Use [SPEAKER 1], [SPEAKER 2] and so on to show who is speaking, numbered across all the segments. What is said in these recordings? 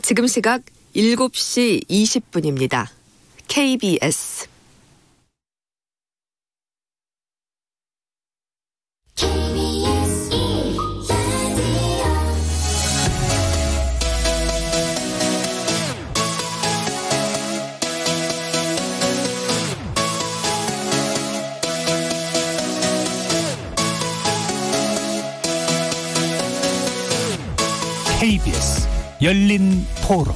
[SPEAKER 1] 지금 시각 7시 20분입니다. KBS
[SPEAKER 2] KBS 열린 토론.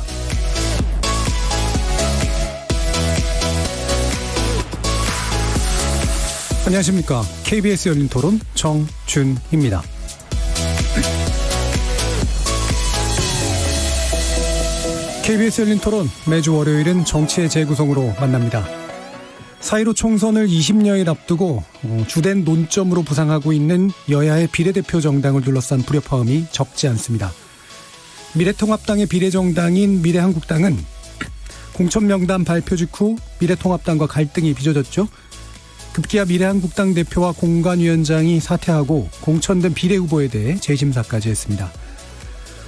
[SPEAKER 3] 안녕하십니까. KBS 열린 토론 정준희입니다. KBS 열린 토론 매주 월요일은 정치의 재구성으로 만납니다. 4.15 총선을 20여일 앞두고 주된 논점으로 부상하고 있는 여야의 비례대표 정당을 둘러싼 불협화음이 적지 않습니다. 미래통합당의 비례정당인 미래한국당은 공천명단 발표 직후 미래통합당과 갈등이 빚어졌죠. 급기야 미래한국당 대표와 공관위원장이 사퇴하고 공천된 비례후보에 대해 재심사까지 했습니다.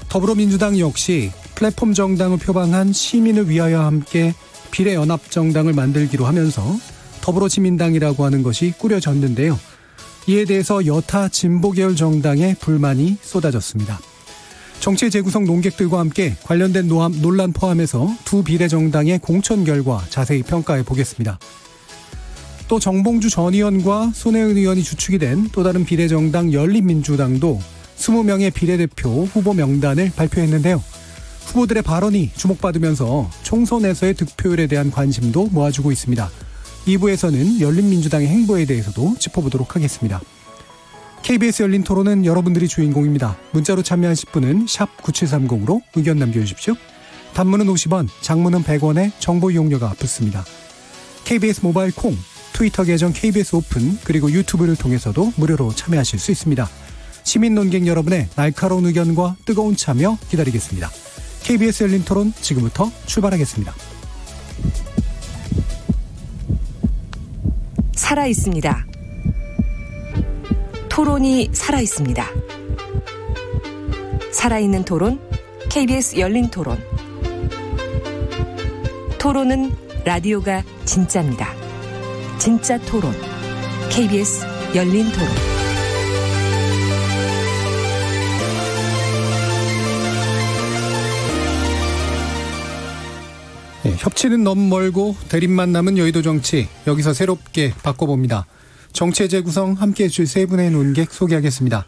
[SPEAKER 3] 더불어민주당 역시 플랫폼 정당을 표방한 시민을 위하여 함께 비례연합정당을 만들기로 하면서 더불어시민당이라고 하는 것이 꾸려졌는데요. 이에 대해서 여타 진보계열 정당의 불만이 쏟아졌습니다. 정치의 재구성 논객들과 함께 관련된 논란 포함해서 두 비례정당의 공천 결과 자세히 평가해 보겠습니다. 또 정봉주 전 의원과 손혜은 의원이 주축이 된 또 다른 비례정당 열린민주당도 20명의 비례대표 후보 명단을 발표했는데요. 후보들의 발언이 주목받으면서 총선에서의 득표율에 대한 관심도 모아주고 있습니다. 2부에서는 열린민주당의 행보에 대해서도 짚어보도록 하겠습니다. KBS 열린 토론은 여러분들이 주인공입니다. 문자로 참여하실 분은 샵 9730으로 의견 남겨주십시오. 단문은 50원, 장문은 100원에 정보 이용료가 붙습니다. KBS 모바일 콩, 트위터 계정 KBS 오픈, 그리고 유튜브를 통해서도 무료로 참여하실 수 있습니다. 시민 논객 여러분의 날카로운 의견과 뜨거운 참여 기다리겠습니다. KBS 열린 토론 지금부터 출발하겠습니다.
[SPEAKER 1] 살아있습니다. 토론이 살아있습니다. 살아있는 토론, KBS 열린 토론. 토론은 라디오가 진짜입니다. 진짜 토론, KBS 열린 토론.
[SPEAKER 3] 네, 협치는 너무 멀고 대립만 남은 여의도 정치, 여기서 새롭게 바꿔봅니다. 정치의 재구성 함께해 줄 세 분의 논객 소개하겠습니다.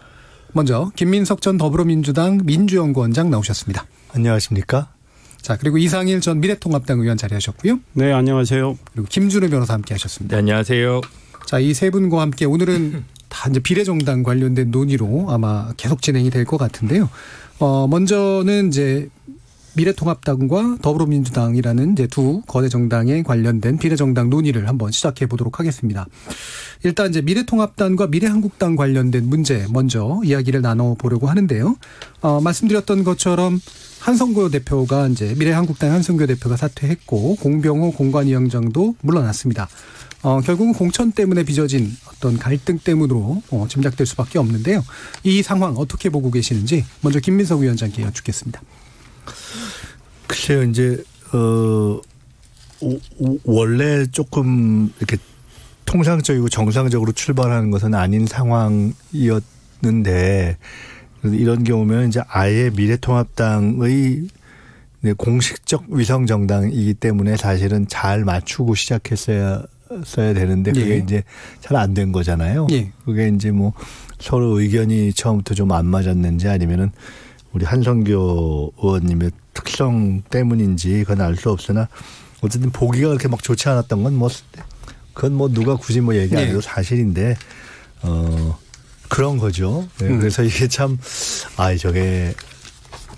[SPEAKER 3] 먼저 김민석 전 더불어민주당 민주연구원장 나오셨습니다.
[SPEAKER 4] 안녕하십니까?
[SPEAKER 3] 자, 그리고 이상일 전 미래통합당 의원 자리하셨고요.
[SPEAKER 5] 네, 안녕하세요.
[SPEAKER 3] 그리고 김준우 변호사 함께하셨습니다.
[SPEAKER 4] 네, 안녕하세요.
[SPEAKER 3] 자, 이 세 분과 함께 오늘은 다 이제 비례정당 관련된 논의로 아마 계속 진행이 될 것 같은데요. 먼저는 이제 미래통합당과 더불어민주당이라는 이제 두 거대 정당에 관련된 비례정당 논의를 한번 시작해 보도록 하겠습니다. 일단 이제 미래통합당과 미래한국당 관련된 문제 먼저 이야기를 나눠보려고 하는데요. 말씀드렸던 것처럼 한성교 대표가 이제 미래한국당 한성교 대표가 사퇴했고 공병호 공관위원장도 물러났습니다. 결국은 공천 때문에 빚어진 어떤 갈등 때문으로 짐작될 수밖에 없는데요. 이 상황 어떻게 보고 계시는지 먼저 김민석 위원장께 여쭙겠습니다.
[SPEAKER 4] 글쎄요, 이제 원래 조금 이렇게 통상적이고 정상적으로 출발하는 것은 아닌 상황이었는데, 이런 경우면 이제 아예 미래통합당의 공식적 위성 정당이기 때문에 사실은 잘 맞추고 시작했어야 되는데 그게 이제 잘 안 된 거잖아요. 그게 이제 뭐 서로 의견이 처음부터 좀 안 맞았는지 아니면은 우리 한성교 의원님의 특성 때문인지 그건 알 수 없으나 어쨌든 보기가 그렇게 막 좋지 않았던 건 뭐 그건 뭐 누가 굳이 뭐 얘기 안 해도 사실인데 그런 거죠. 그래서 이게 참 저게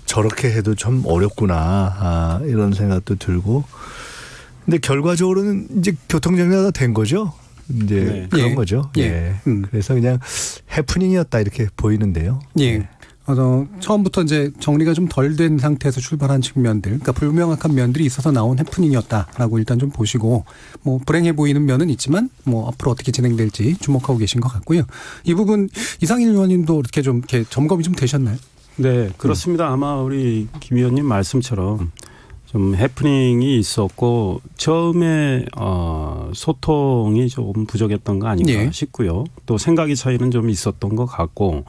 [SPEAKER 4] 저렇게 해도 좀 어렵구나 이런 생각도 들고 근데 결과적으로는 이제 교통정리가 된 거죠. 이제 그런 거죠. 그래서 그냥 해프닝이었다 이렇게 보이는데요.
[SPEAKER 3] 처음부터 이제 정리가 좀 덜 된 상태에서 출발한 측면들, 그러니까 불명확한 면들이 있어서 나온 해프닝이었다라고 일단 좀 보시고, 뭐 불행해 보이는 면은 있지만, 뭐 앞으로 어떻게 진행될지 주목하고 계신 것 같고요. 이 부분 이상일 의원님도 이렇게 좀 이렇게 점검이 좀 되셨나요?
[SPEAKER 5] 네, 그렇습니다. 아마 우리 김 의원님 말씀처럼 좀 해프닝이 있었고 처음에 소통이 조금 부족했던 거 아닌가
[SPEAKER 3] 예.
[SPEAKER 5] 싶고요. 또 생각의 차이는 좀 있었던 것 같고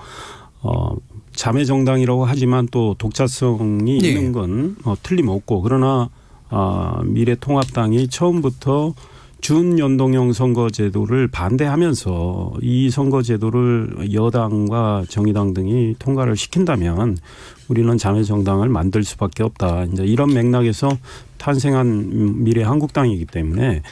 [SPEAKER 5] 자매정당이라고 하지만 또 독자성이
[SPEAKER 3] 예.
[SPEAKER 5] 있는 건 틀림없고 그러나 미래통합당이 처음부터 준연동형 선거제도를 반대하면서 이 선거제도를 여당과 정의당 등이 통과를 시킨다면 우리는 자매정당을 만들 수밖에 없다. 이제 이런 맥락에서 탄생한 미래한국당이기 때문에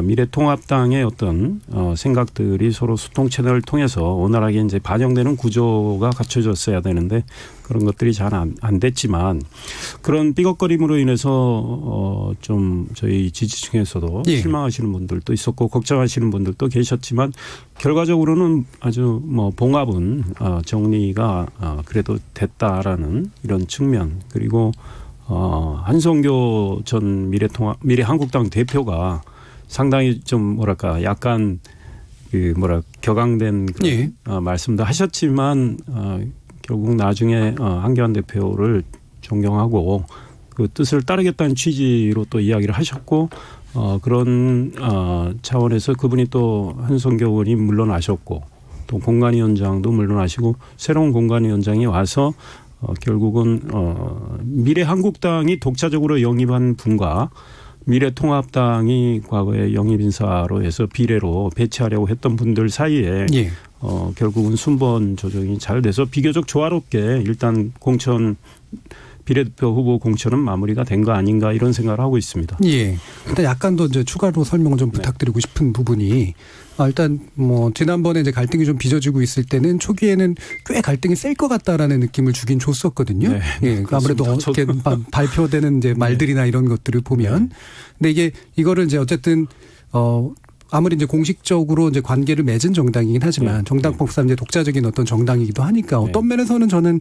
[SPEAKER 5] 미래통합당의 어떤 생각들이 서로 소통 채널을 통해서 원활하게 이제 반영되는 구조가 갖춰졌어야 되는데 그런 것들이 잘 안 됐지만 그런 삐걱거림으로 인해서 좀 저희 지지층에서도
[SPEAKER 3] 예.
[SPEAKER 5] 실망하시는 분들도 있었고 걱정하시는 분들도 계셨지만 결과적으로는 아주 봉합은 정리가 그래도 됐다라는 이런 측면 그리고 한성교 전 미래한국당 대표가 상당히 좀 약간 격앙된 그런
[SPEAKER 3] 예.
[SPEAKER 5] 말씀도 하셨지만 결국 나중에 한교안 대표를 존경하고 그 뜻을 따르겠다는 취지로 또 이야기를 하셨고 그런 차원에서 그분이 또 한성교 의원이 물러나셨고 또 공관위원장도 물러나시고 새로운 공관위원장이 와서 결국은 미래한국당이 독자적으로 영입한 분과 미래통합당이 과거에 영입인사로 해서 비례로 배치하려고 했던 분들 사이에
[SPEAKER 3] 예.
[SPEAKER 5] 결국은 순번 조정이 잘 돼서 비교적 조화롭게 일단 공천 비례대표 후보 공천은 마무리가 된 거 아닌가 이런 생각을 하고 있습니다.
[SPEAKER 3] 예. 일단 약간 더 이제 추가로 설명을 좀 부탁드리고 싶은 부분이 일단 지난번에 이제 갈등이 좀 빚어지고 있을 때는 초기에는 꽤 갈등이 셀 것 같다라는 느낌을 주긴 줬었거든요.
[SPEAKER 5] 네,
[SPEAKER 3] 예. 아무래도 어떻게 발표되는 이제 말들이나 이런 것들을 보면, 근데 이거를 이제 어쨌든 아무리 이제 공식적으로 이제 관계를 맺은 정당이긴 하지만 정당법상 이제 독자적인 어떤 정당이기도 하니까 어떤 면에서는 저는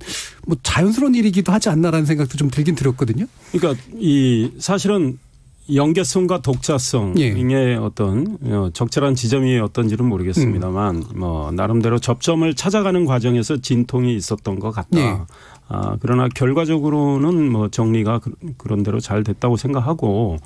[SPEAKER 3] 자연스러운 일이기도 하지 않나라는 생각도 좀 들긴 들었거든요.
[SPEAKER 5] 그러니까 사실은 연계성과 독자성의 어떤 적절한 지점이 어떤지는 모르겠습니다만 나름대로 접점을 찾아가는 과정에서 진통이 있었던 것 같다.
[SPEAKER 3] 예.
[SPEAKER 5] 그러나 결과적으로는 정리가 그런 대로 잘 됐다고 생각하고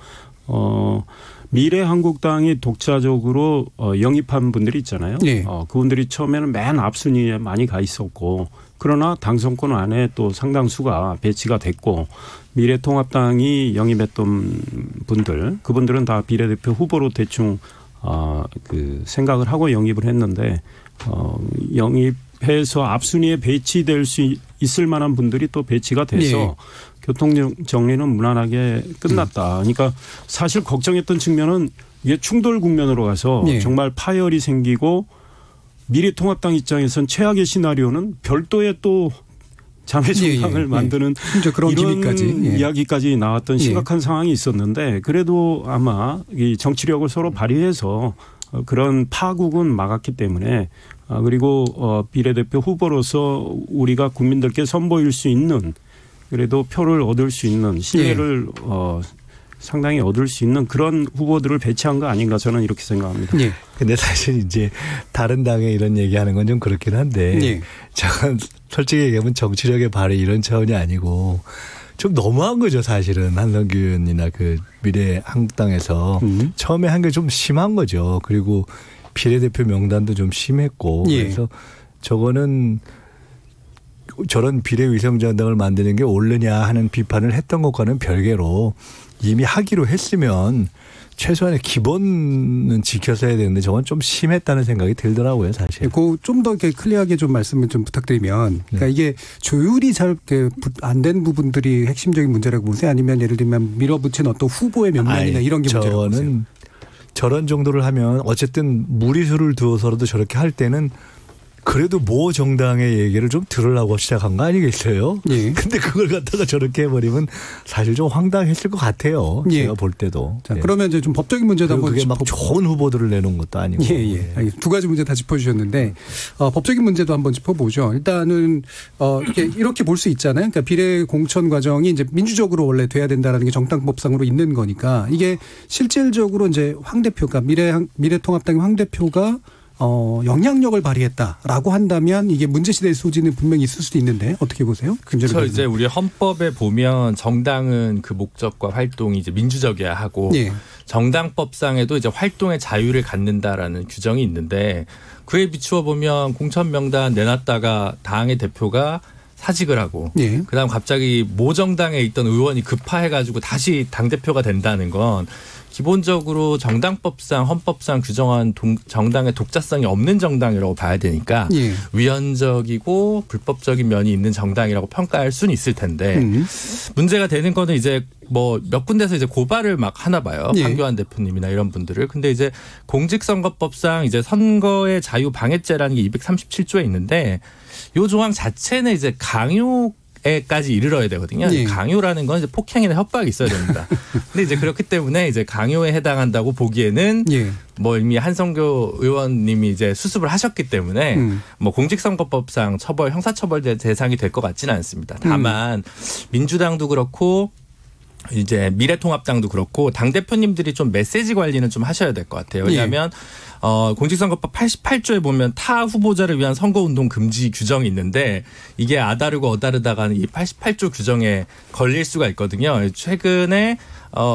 [SPEAKER 5] 미래한국당이 독자적으로 영입한 분들이 있잖아요.
[SPEAKER 3] 예.
[SPEAKER 5] 그분들이 처음에는 맨 앞순위에 많이 가 있었고 그러나 당선권 안에 또 상당수가 배치가 됐고 미래통합당이 영입했던 분들 그분들은 다 비례대표 후보로 대충 생각을 하고 영입을 했는데 영입해서 앞순위에 배치될 수 있을 만한 분들이 또 배치가 돼서
[SPEAKER 3] 예.
[SPEAKER 5] 교통 정리는 무난하게 끝났다. 그러니까 사실 걱정했던 측면은 이게 충돌 국면으로 가서
[SPEAKER 3] 예.
[SPEAKER 5] 정말 파열이 생기고 미래통합당 입장에선 최악의 시나리오는 별도의 또 자매정당을 만드는
[SPEAKER 3] 그런
[SPEAKER 5] 이런
[SPEAKER 3] 기미까지.
[SPEAKER 5] 이야기까지 나왔던 심각한 상황이 있었는데 그래도 아마 이 정치력을 서로 발휘해서 그런 파국은 막았기 때문에 그리고 비례대표 후보로서 우리가 국민들께 선보일 수 있는 그래도 표를 얻을 수 있는 신뢰를 상당히 얻을 수 있는 그런 후보들을 배치한 거 아닌가 저는 이렇게 생각합니다.
[SPEAKER 3] 예.
[SPEAKER 4] 근데 사실 이제 다른 당에 이런 얘기하는 건 좀 그렇긴 한데
[SPEAKER 3] 예.
[SPEAKER 4] 저는 솔직히 얘기하면 정치력의 발휘 이런 차원이 아니고 좀 너무한 거죠 사실은 한성규 의원이나 그 미래한국당에서 처음에 한 게 좀 심한 거죠. 그리고 비례대표 명단도 좀 심했고
[SPEAKER 3] 예.
[SPEAKER 4] 그래서 저거는 저런 비례위성정당을 만드는 게 옳느냐 하는 비판을 했던 것과는 별개로 이미 하기로 했으면 최소한의 기본은 지켜서 해야 되는데 저건 좀 심했다는 생각이 들더라고요, 사실.
[SPEAKER 3] 좀 더 이렇게 클리어하게 좀 말씀을 좀 부탁드리면, 그러니까 이게 조율이 잘 안 된 부분들이 핵심적인 문제라고 보세요? 아니면 예를 들면 밀어붙인 어떤 후보의 면면이나 이런 게 문제라고 보세요?
[SPEAKER 4] 저는 저런 정도를 하면 어쨌든 무리수를 두어서라도 저렇게 할 때는 그래도 모 정당의 얘기를 좀 들으려고 시작한 거 아니겠어요?
[SPEAKER 3] 예.
[SPEAKER 4] 근데 그걸 갖다가 저렇게 해버리면 사실 좀 황당했을 것 같아요.
[SPEAKER 3] 예.
[SPEAKER 4] 제가 볼 때도.
[SPEAKER 3] 자, 그러면 이제 좀 법적인 문제도 한번
[SPEAKER 4] 그게 막 좋은 후보들을 내놓은 것도 아니고.
[SPEAKER 3] 예. 두 가지 문제 다 짚어주셨는데 법적인 문제도 한번 짚어보죠. 일단은 이렇게 볼 수 있잖아요. 그러니까 비례 공천 과정이 이제 민주적으로 원래 돼야 된다라는 게 정당법상으로 있는 거니까 이게 실질적으로 이제 황 대표가 미래통합당의 황 대표가 영향력을 발휘했다라고 한다면 이게 문제시될 소지는 분명히 있을 수도 있는데 어떻게 보세요?
[SPEAKER 6] 그렇죠. 이제 우리 헌법에 보면 정당은 그 목적과 활동이 이제 민주적이어야 하고 예. 정당법상에도 이제 활동의 자유를 갖는다라는 규정이 있는데 그에 비추어 보면 공천 명단 내놨다가 당의 대표가 사직을 하고 예. 그다음 갑자기 모 정당에 있던 의원이 급파해가지고 다시 당대표가 된다는 건 기본적으로 정당법상 헌법상 규정한 정당의 독자성이 없는 정당이라고 봐야 되니까 예. 위헌적이고 불법적인 면이 있는 정당이라고 평가할 수는 있을 텐데 문제가 되는 거는 이제 뭐 몇 군데서 이제 고발을 막 하나 봐요. 예. 황교안 대표님이나 이런 분들을. 근데 이제 공직선거법상 이제 선거의 자유 방해죄라는 게 237조에 있는데 요 조항 자체는 이제 강요에까지 이르러야 되거든요. 예. 강요라는 건 이제 폭행이나 협박이 있어야 됩니다. 근데 이제 그렇기 때문에 이제 강요에 해당한다고 보기에는 예. 뭐 이미 한성교 의원님이 이제 수습을 하셨기 때문에 뭐 공직선거법상 처벌, 형사처벌 대상이 될 것 같지는 않습니다. 다만 민주당도 그렇고 이제 미래통합당도 그렇고 당 대표님들이 좀 메시지 관리는 좀 하셔야 될 것 같아요. 왜냐하면 공직선거법 88조에 보면 타 후보자를 위한 선거운동 금지 규정이 있는데 이게 아다르고 어다르다가는 이 88조 규정에 걸릴 수가 있거든요. 최근에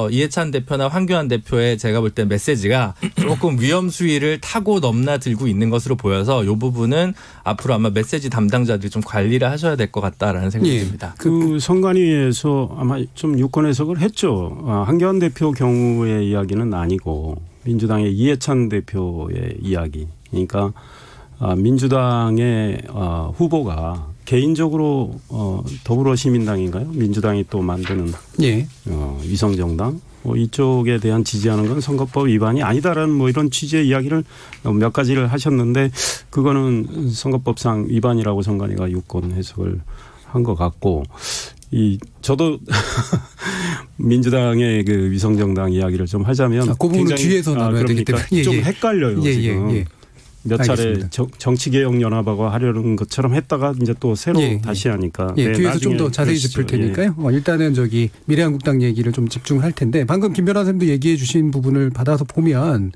[SPEAKER 6] 이해찬 대표나 황교안 대표의 제가 볼 때 메시지가 조금 위험 수위를 타고 넘나들고 있는 것으로 보여서 이 부분은 앞으로 아마 메시지 담당자들이 좀 관리를 하셔야 될 것 같다라는 생각이 듭니다.
[SPEAKER 5] 그 선관위에서 아마 좀 유권 해석을 했죠. 황교안 대표 경우의 이야기는 아니고 민주당의 이해찬 대표의 이야기. 그러니까 민주당의 후보가 개인적으로 더불어시민당인가요? 민주당이 또 만드는
[SPEAKER 3] 예.
[SPEAKER 5] 위성정당 이쪽에 대한 지지하는 건 선거법 위반이 아니다라는 뭐 이런 취지의 이야기를 몇 가지를 하셨는데 그거는 선거법상 위반이라고 선관위가 유권 해석을 한 것 같고 저도 민주당의 그 위성정당 이야기를 좀 하자면
[SPEAKER 3] 그 부분은 뒤에서 나눠야 되기 때문에
[SPEAKER 5] 좀 헷갈려요 지금. 몇 차례 정치개혁연합하고 하려는 것처럼 했다가 이제 또 새로 다시 하니까.
[SPEAKER 3] 네, 뒤에서 좀 더 자세히 짚을 테니까요. 일단은 저기 미래한국당 얘기를 좀 집중할 텐데 방금 김 변호사님도 얘기해 주신 부분을 받아서 보면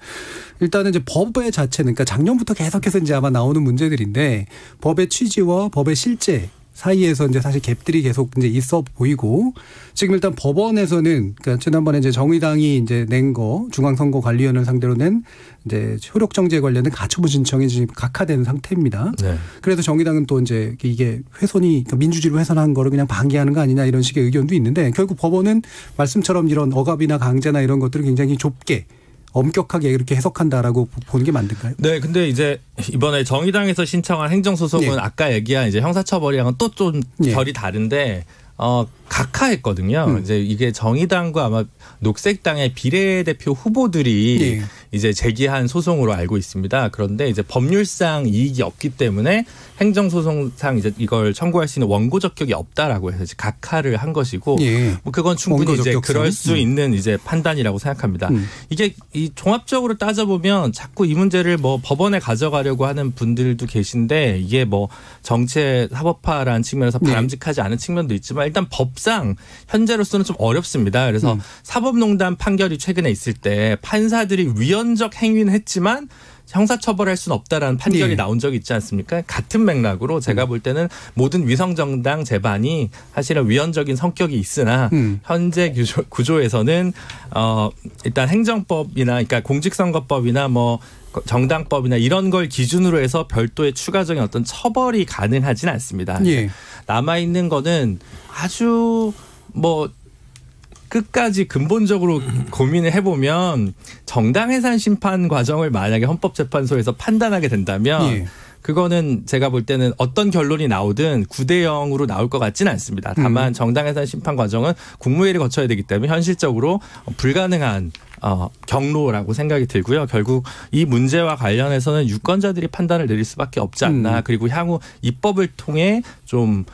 [SPEAKER 3] 일단은 이제 법의 자체는 그러니까 작년부터 계속해서 이제 아마 나오는 문제들인데 법의 취지와 법의 실제 사이에서 이제 사실 갭들이 계속 이제 있어 보이고 지금 일단 법원에서는 그러니까 지난번에 이제 정의당이 이제 낸 거 중앙선거관리위원회를 상대로 낸 이제 효력정지에 관련된 가처분 신청이 지금 각하된 상태입니다. 네. 그래서 정의당은 또 이제 이게 훼손이 그러니까 민주주의로 훼손한 거를 그냥 방기하는 거 아니냐 이런 식의 의견도 있는데 결국 법원은 말씀처럼 이런 억압이나 강제나 이런 것들을 굉장히 좁게 엄격하게 이렇게 해석한다라고 보는 게 맞는가요?
[SPEAKER 6] 네, 근데 이제 이번에 정의당에서 신청한 행정소송은 아까 얘기한 이제 형사처벌이랑은 또 좀 결이 다른데 각하했거든요. 이제 이게 정의당과 아마 녹색당의 비례대표 후보들이 이제 제기한 소송으로 알고 있습니다. 그런데 이제 법률상 이익이 없기 때문에 행정소송상 이제 이걸 청구할 수 있는 원고 적격이 없다라고 해서 이제 각하를 한 것이고 뭐 그건 충분히 이제 그럴 수 있는 이제 판단이라고 생각합니다. 이게 이 종합적으로 따져보면 자꾸 이 문제를 뭐 법원에 가져가려고 하는 분들도 계신데 이게 뭐 정치의 사법화라는 측면에서 바람직하지 않은 측면도 있지만 일단 법상 현재로서는 좀 어렵습니다. 그래서 사법농단 판결이 최근에 있을 때 판사들이 위헌적 행위는 했지만 형사처벌할 수는 없다라는 판결이 나온 적이 있지 않습니까? 같은 맥락으로 제가 볼 때는 모든 위성정당 재반이 사실은 위헌적인 성격이 있으나 현재 구조에서는 일단 행정법이나 그러니까 공직선거법이나 뭐 정당법이나 이런 걸 기준으로 해서 별도의 추가적인 어떤 처벌이 가능하지는 않습니다. 남아있는 거는 아주 뭐 끝까지 근본적으로 고민을 해보면 정당해산 심판 과정을 만약에 헌법재판소에서 판단하게 된다면 그거는 제가 볼 때는 어떤 결론이 나오든 9대 0으로 나올 것 같지는 않습니다. 다만 정당해산 심판 과정은 국무회의를 거쳐야 되기 때문에 현실적으로 불가능한 경로라고 생각이 들고요. 결국 이 문제와 관련해서는 유권자들이 판단을 내릴 수밖에 없지 않나. 그리고 향후 입법을 통해 좀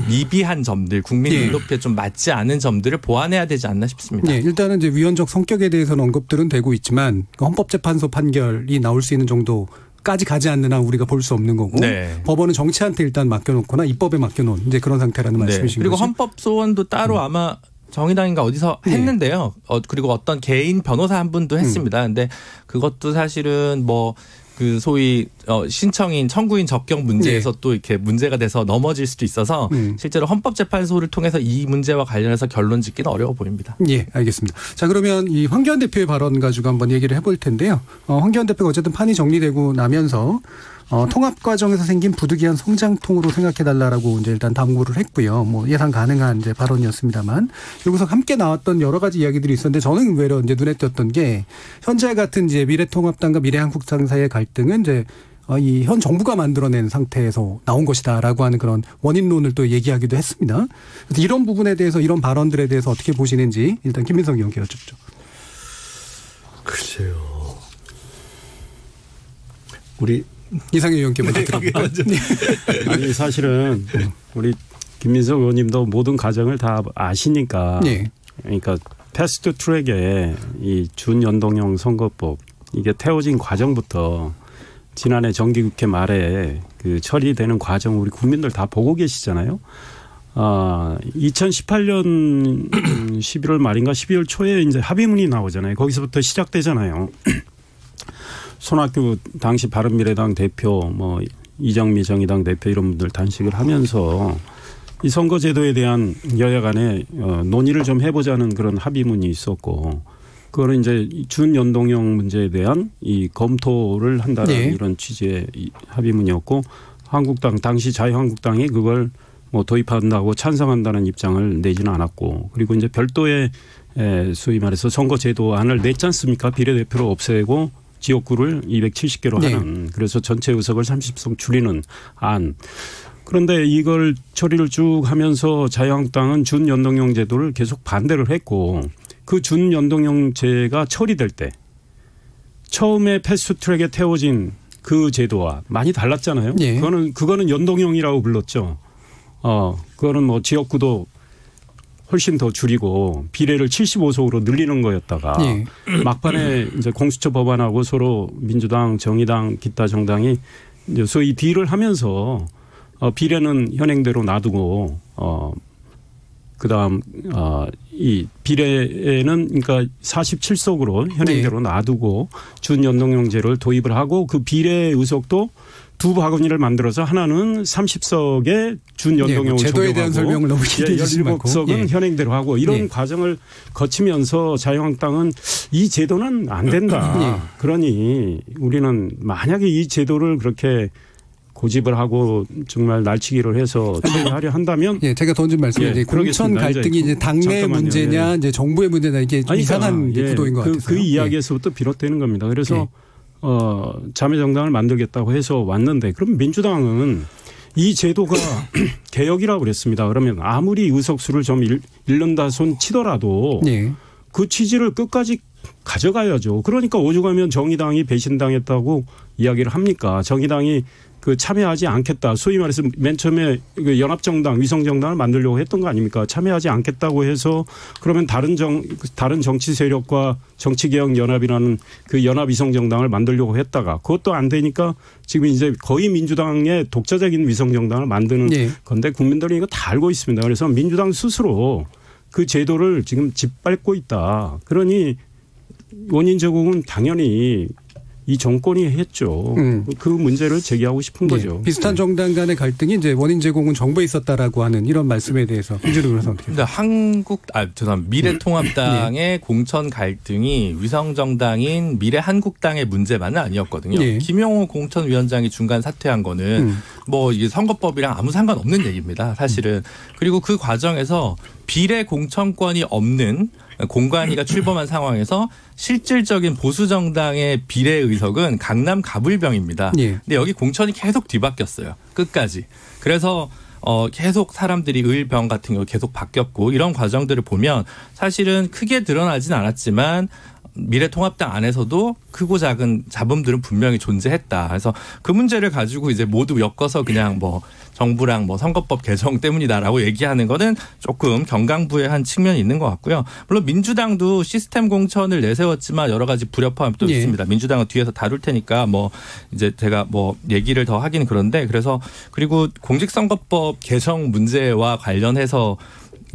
[SPEAKER 6] 미비한 점들, 국민 눈높이에 좀 맞지 않은 점들을 보완해야 되지 않나 싶습니다.
[SPEAKER 3] 일단은 이제 위헌적 성격에 대해서는 언급들은 되고 있지만 헌법재판소 판결이 나올 수 있는 정도 까지 가지 않는 한 우리가 볼 수 없는 거고 법원은 정치한테 일단 맡겨놓거나 입법에 맡겨놓은 이제 그런 상태라는 말씀이신
[SPEAKER 6] 그리고
[SPEAKER 3] 거죠.
[SPEAKER 6] 헌법소원도 따로 아마 정의당인가 어디서 했는데요. 그리고 어떤 개인 변호사 한 분도 했습니다. 근데 그것도 사실은 뭐 그 소위 신청인 청구인 적격 문제에서 또 이렇게 문제가 돼서 넘어질 수도 있어서 실제로 헌법재판소를 통해서 이 문제와 관련해서 결론 짓기는 어려워 보입니다.
[SPEAKER 3] 예, 알겠습니다. 자, 그러면 이 황교안 대표의 발언 가지고 한번 얘기를 해볼 텐데요. 황교안 대표가 어쨌든 판이 정리되고 나면서 통합 과정에서 생긴 부득이한 성장통으로 생각해달라라고 이제 일단 당부를 했고요. 뭐 예상 가능한 이제 발언이었습니다만 여기서 함께 나왔던 여러 가지 이야기들이 있었는데 저는 외려 이제 눈에 띄었던 게 현재 같은 이제 미래통합당과 미래한국당 사이의 갈등은 이제 이 현 정부가 만들어낸 상태에서 나온 것이다라고 하는 그런 원인론을 또 얘기하기도 했습니다. 그래서 이런 부분에 대해서 이런 발언들에 대해서 어떻게 보시는지 일단 김민석 의원께 여쭙죠.
[SPEAKER 4] 글쎄요. 우리
[SPEAKER 3] 이상희 의원께 먼저 들어볼까요?
[SPEAKER 5] 아니 사실은 우리 김민석 의원님도 모든 과정을 다 아시니까
[SPEAKER 3] 네.
[SPEAKER 5] 그러니까 패스트 트랙에 이 준연동형 선거법 이게 태워진 과정부터 지난해 정기국회 말에 그 처리되는 과정 우리 국민들 다 보고 계시잖아요. 2018년 11월 말인가 12월 초에 이제 합의문이 나오잖아요. 거기서부터 시작되잖아요. 손학규 당시 바른미래당 대표 뭐 이정미 정의당 대표 이런 분들 단식을 하면서 이 선거제도에 대한 여야 간의 논의를 좀 해보자는 그런 합의문이 있었고 그거는 이제 준연동형 문제에 대한 이 검토를 한다는
[SPEAKER 3] 네.
[SPEAKER 5] 이런 취지의 합의문이었고 한국당 당시 자유한국당이 그걸 뭐 도입한다고 찬성한다는 입장을 내지는 않았고 그리고 이제 별도의 소위 말해서 선거제도안을 냈지 않습니까? 비례대표를 없애고 지역구를 270개로 하는 그래서 전체 의석을 30석 줄이는 안. 그런데 이걸 처리를 쭉 하면서 자유한국당은 준연동형 제도를 계속 반대를 했고 그 준연동형제가 처리될 때 처음에 패스트트랙에 태워진 그 제도와 많이 달랐잖아요.
[SPEAKER 3] 예.
[SPEAKER 5] 그거는 연동형이라고 불렀죠. 그거는 뭐 지역구도 훨씬 더 줄이고 비례를 75석으로 늘리는 거였다가
[SPEAKER 3] 예.
[SPEAKER 5] 막판에 이제 공수처 법안하고 서로 민주당, 정의당, 기타 정당이 이제 소위 딜을 하면서 비례는 현행대로 놔두고 그다음 이 비례는 그러니까 47석으로 현행대로 놔두고 준연동형제를 도입을 하고 그 비례 의석도 두 바구니를 만들어서 하나는 30석의 준연동형을
[SPEAKER 3] 제도에 대한 설명을 너무 기대해 주시지 말고
[SPEAKER 5] 17석은 현행대로 하고 이런 과정을 거치면서 자유한국당은 이 제도는 안 된다. 그러니 우리는 만약에 이 제도를 그렇게 고집을 하고 정말 날치기를 해서 처리하려 한다면
[SPEAKER 3] 제가 던진 말씀은 이제 공천 갈등이 이제 당내 문제냐 이제 정부의 문제냐 이게 이상한 구도인 것 같아요.
[SPEAKER 5] 그 이야기에서부터 비롯되는 겁니다. 그래서 자매정당을 만들겠다고 해서 왔는데 그럼 민주당은 이 제도가 개혁이라고 그랬습니다. 그러면 아무리 의석수를 좀 잃는다 손 치더라도 그 취지를 끝까지 가져가야죠. 그러니까 오죽하면 정의당이 배신당했다고 이야기를 합니까? 정의당이 그 참여하지 않겠다. 소위 말해서 맨 처음에 그 연합정당, 위성정당을 만들려고 했던 거 아닙니까? 참여하지 않겠다고 해서 그러면 다른 정치 세력과 정치개혁연합이라는 그 연합위성정당을 만들려고 했다가 그것도 안 되니까 지금 이제 거의 민주당의 독자적인 위성정당을 만드는 건데 국민들이 이거 다 알고 있습니다. 그래서 민주당 스스로 그 제도를 지금 짓밟고 있다. 그러니 원인 제공은 당연히 이 정권이 했죠. 그 문제를 제기하고 싶은 거죠.
[SPEAKER 3] 비슷한 정당 간의 갈등이 이제 원인 제공은 정부에 있었다라고 하는 이런 말씀에 대해서 김준우 변호사 어떻게
[SPEAKER 6] 죄송합니다. 미래통합당의 공천 갈등이 위성정당인 미래한국당의 문제만은 아니었거든요. 김용호 공천위원장이 중간 사퇴한 거는 뭐 이게 선거법이랑 아무 상관없는 얘기입니다. 사실은. 그리고 그 과정에서 비례 공천권이 없는 공관위가 출범한 상황에서 실질적인 보수정당의 비례 의석은 강남 가불병입니다. 근데 여기 공천이 계속 뒤바뀌었어요. 끝까지. 그래서 계속 사람들이 의병 같은 거 계속 바뀌었고 이런 과정들을 보면 사실은 크게 드러나진 않았지만 미래통합당 안에서도 크고 작은 잡음들은 분명히 존재했다. 그래서 그 문제를 가지고 이제 모두 엮어서 그냥 뭐 정부랑 뭐 선거법 개정 때문이다라고 얘기하는 거는 조금 경강부회한 측면이 있는 것 같고요. 물론 민주당도 시스템 공천을 내세웠지만 여러 가지 불협화음이 또 있습니다. 민주당은 뒤에서 다룰 테니까 뭐 이제 제가 뭐 얘기를 더 하긴 그런데 그래서 그리고 공직선거법 개정 문제와 관련해서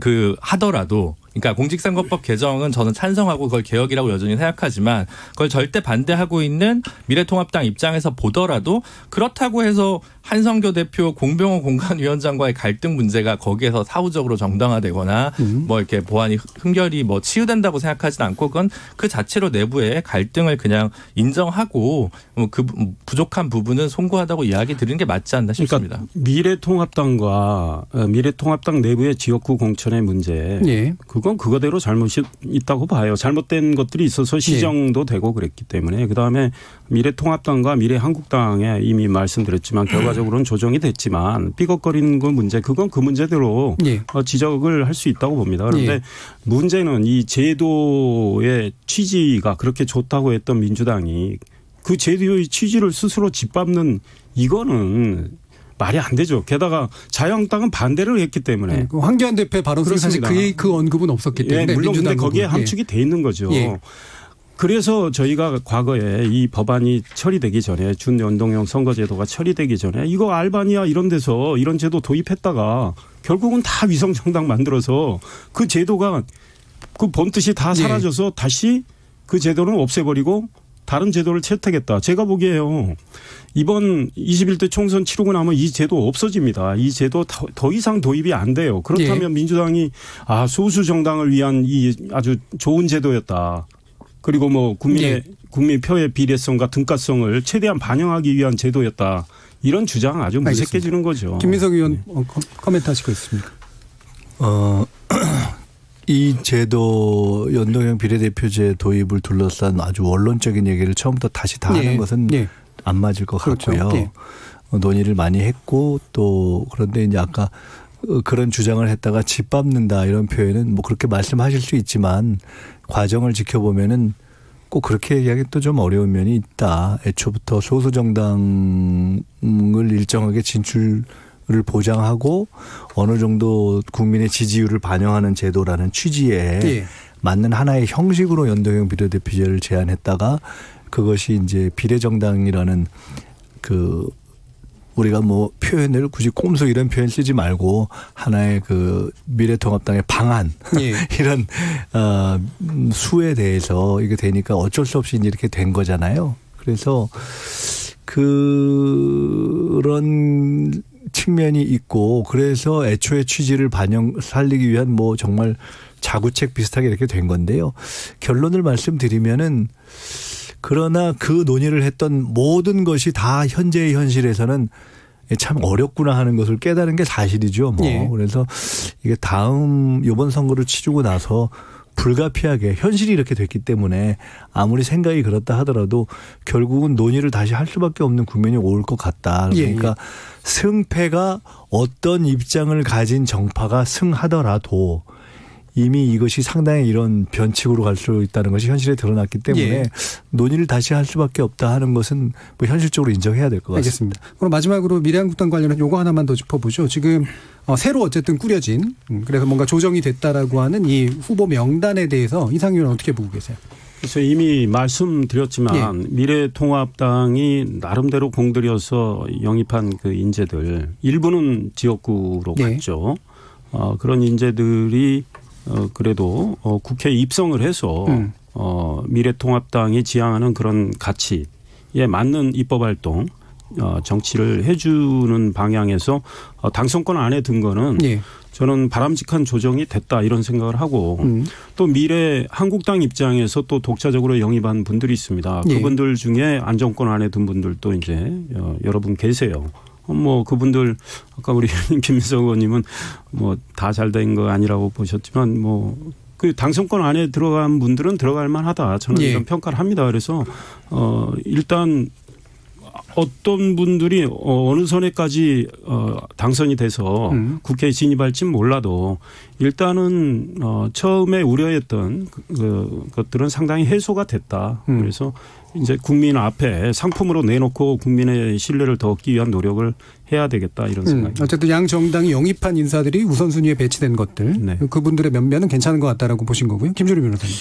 [SPEAKER 6] 그 하더라도 그러니까 공직선거법 개정은 저는 찬성하고 그걸 개혁이라고 여전히 생각하지만 그걸 절대 반대하고 있는 미래통합당 입장에서 보더라도 그렇다고 해서 한성교 대표 공병호 공관위원장과의 갈등 문제가 거기에서 사후적으로 정당화되거나 뭐 이렇게 보안이 흠결이 뭐 치유된다고 생각하지는 않고 그건 그 자체로 내부의 갈등을 그냥 인정하고 그 부족한 부분은 송구하다고 이야기 드리는 게 맞지 않나 싶습니다.
[SPEAKER 5] 그러니까 미래통합당 내부의 지역구 공천의 문제
[SPEAKER 3] 예.
[SPEAKER 5] 그건 그거대로 잘못이 있다고 봐요. 잘못된 것들이 있어서 시정도 되고 그랬기 때문에 그다음에 미래통합당과 미래한국당에 이미 말씀드렸지만 결과적으로는 조정이 됐지만 삐걱거리는 그 문제 그건 그 문제대로
[SPEAKER 3] 예.
[SPEAKER 5] 지적을 할 수 있다고 봅니다. 그런데 예. 문제는 이 제도의 취지가 그렇게 좋다고 했던 민주당이 그 제도의 취지를 스스로 짓밟는 이거는 말이 안 되죠. 게다가 자유한국당은 반대를 했기 때문에.
[SPEAKER 3] 황교안 대표의 발언 속에 사실 그 언급은 없었기 때문에.
[SPEAKER 5] 예, 물론 근데 거기에 함축이 돼 있는 거죠.
[SPEAKER 3] 예.
[SPEAKER 5] 그래서 저희가 과거에 이 법안이 처리되기 전에 준연동형 선거제도가 처리되기 전에 이거 알바니아 이런 데서 이런 제도 도입했다가 결국은 다 위성정당 만들어서 그 제도가 그 본뜻이 다 사라져서 예. 다시 그 제도는 없애버리고 다른 제도를 채택했다. 제가 보기에요. 이번 21대 총선 치르고 나면 이 제도 없어집니다. 이 제도 더 이상 도입이 안 돼요. 그렇다면 예. 민주당이 소수 정당을 위한 이 아주 좋은 제도였다. 그리고 뭐 국민 표의 비례성과 등가성을 최대한 반영하기 위한 제도였다. 이런 주장 아주 무색해지는 거죠.
[SPEAKER 3] 김민석 의원 코멘트 하실 거 있습니까?
[SPEAKER 4] 이 제도 연동형 비례대표제 도입을 둘러싼 아주 원론적인 얘기를 처음부터 다시 다 하는 것은 안 맞을 것 같고요. 그렇죠. 논의를 많이 했고 또 그런데 이제 아까 그런 주장을 했다가 짓밟는다 이런 표현은 뭐 그렇게 말씀하실 수 있지만 과정을 지켜보면은 꼭 그렇게 얘기하기 또 좀 어려운 면이 있다. 애초부터 소수 정당을 일정하게 진출을 보장하고 어느 정도 국민의 지지율을 반영하는 제도라는 취지에 맞는 하나의 형식으로 연동형 비례대표제를 제안했다가 그것이 이제 비례정당이라는 그 우리가 뭐 표현을 굳이 꼼수 이런 표현 쓰지 말고 하나의 그 미래통합당의 방안 이런 수에 대해서 이게 되니까 어쩔 수 없이 이렇게 된 거잖아요. 그래서 그런 측면이 있고 그래서 애초에 취지를 살리기 위한 뭐 정말 자구책 비슷하게 이렇게 된 건데요. 결론을 말씀드리면은 그러나 그 논의를 했던 모든 것이 다 현재의 현실에서는 참 어렵구나 하는 것을 깨달은 게 사실이죠. 뭐. 그래서 이게 이번 선거를 치르고 나서 불가피하게 현실이 이렇게 됐기 때문에 아무리 생각이 그렇다 하더라도 결국은 논의를 다시 할 수밖에 없는 국면이 올 것 같다. 그러니까 승패가 어떤 입장을 가진 정파가 승하더라도 이미 이것이 상당히 이런 변칙으로 갈 수 있다는 것이 현실에 드러났기 때문에 논의를 다시 할 수밖에 없다 하는 것은 뭐 현실적으로 인정해야 될 것 같습니다.
[SPEAKER 3] 알겠습니다. 그럼 마지막으로 미래한국당 관련해서 요거 하나만 더 짚어보죠. 지금 새로 어쨌든 꾸려진 그래서 뭔가 조정이 됐다라고 하는 이 후보 명단에 대해서 이상희 의원은 어떻게 보고 계세요?
[SPEAKER 5] 그래서 이미 말씀드렸지만 미래통합당이 나름대로 공들여서 영입한 그 인재들 일부는 지역구로 갔죠. 그런 인재들이 그래도 국회에 입성을 해서 미래통합당이 지향하는 그런 가치에 맞는 입법활동 정치를 해주는 방향에서 당선권 안에 든 거는 저는 바람직한 조정이 됐다 이런 생각을 하고 또 미래 한국당 입장에서 또 독자적으로 영입한 분들이 있습니다. 그분들 중에 안정권 안에 든 분들도 이제 여러분 계세요. 뭐 그분들 아까 우리 김민석 의원님은 뭐 다 잘 된 거 아니라고 보셨지만 뭐 그 당선권 안에 들어간 분들은 들어갈 만하다. 저는 이런 평가를 합니다. 그래서 일단 어떤 분들이 어느 선에까지 당선이 돼서 국회에 진입할지는 몰라도 일단은 처음에 우려했던 것들은 상당히 해소가 됐다. 그래서 이제 국민 앞에 상품으로 내놓고 국민의 신뢰를 더 얻기 위한 노력을 해야 되겠다 이런 생각입니다.
[SPEAKER 3] 어쨌든 양 정당이 영입한 인사들이 우선순위에 배치된 것들 그분들의 면면은 괜찮은 것 같다라고 보신 거고요. 김주리 변호사님.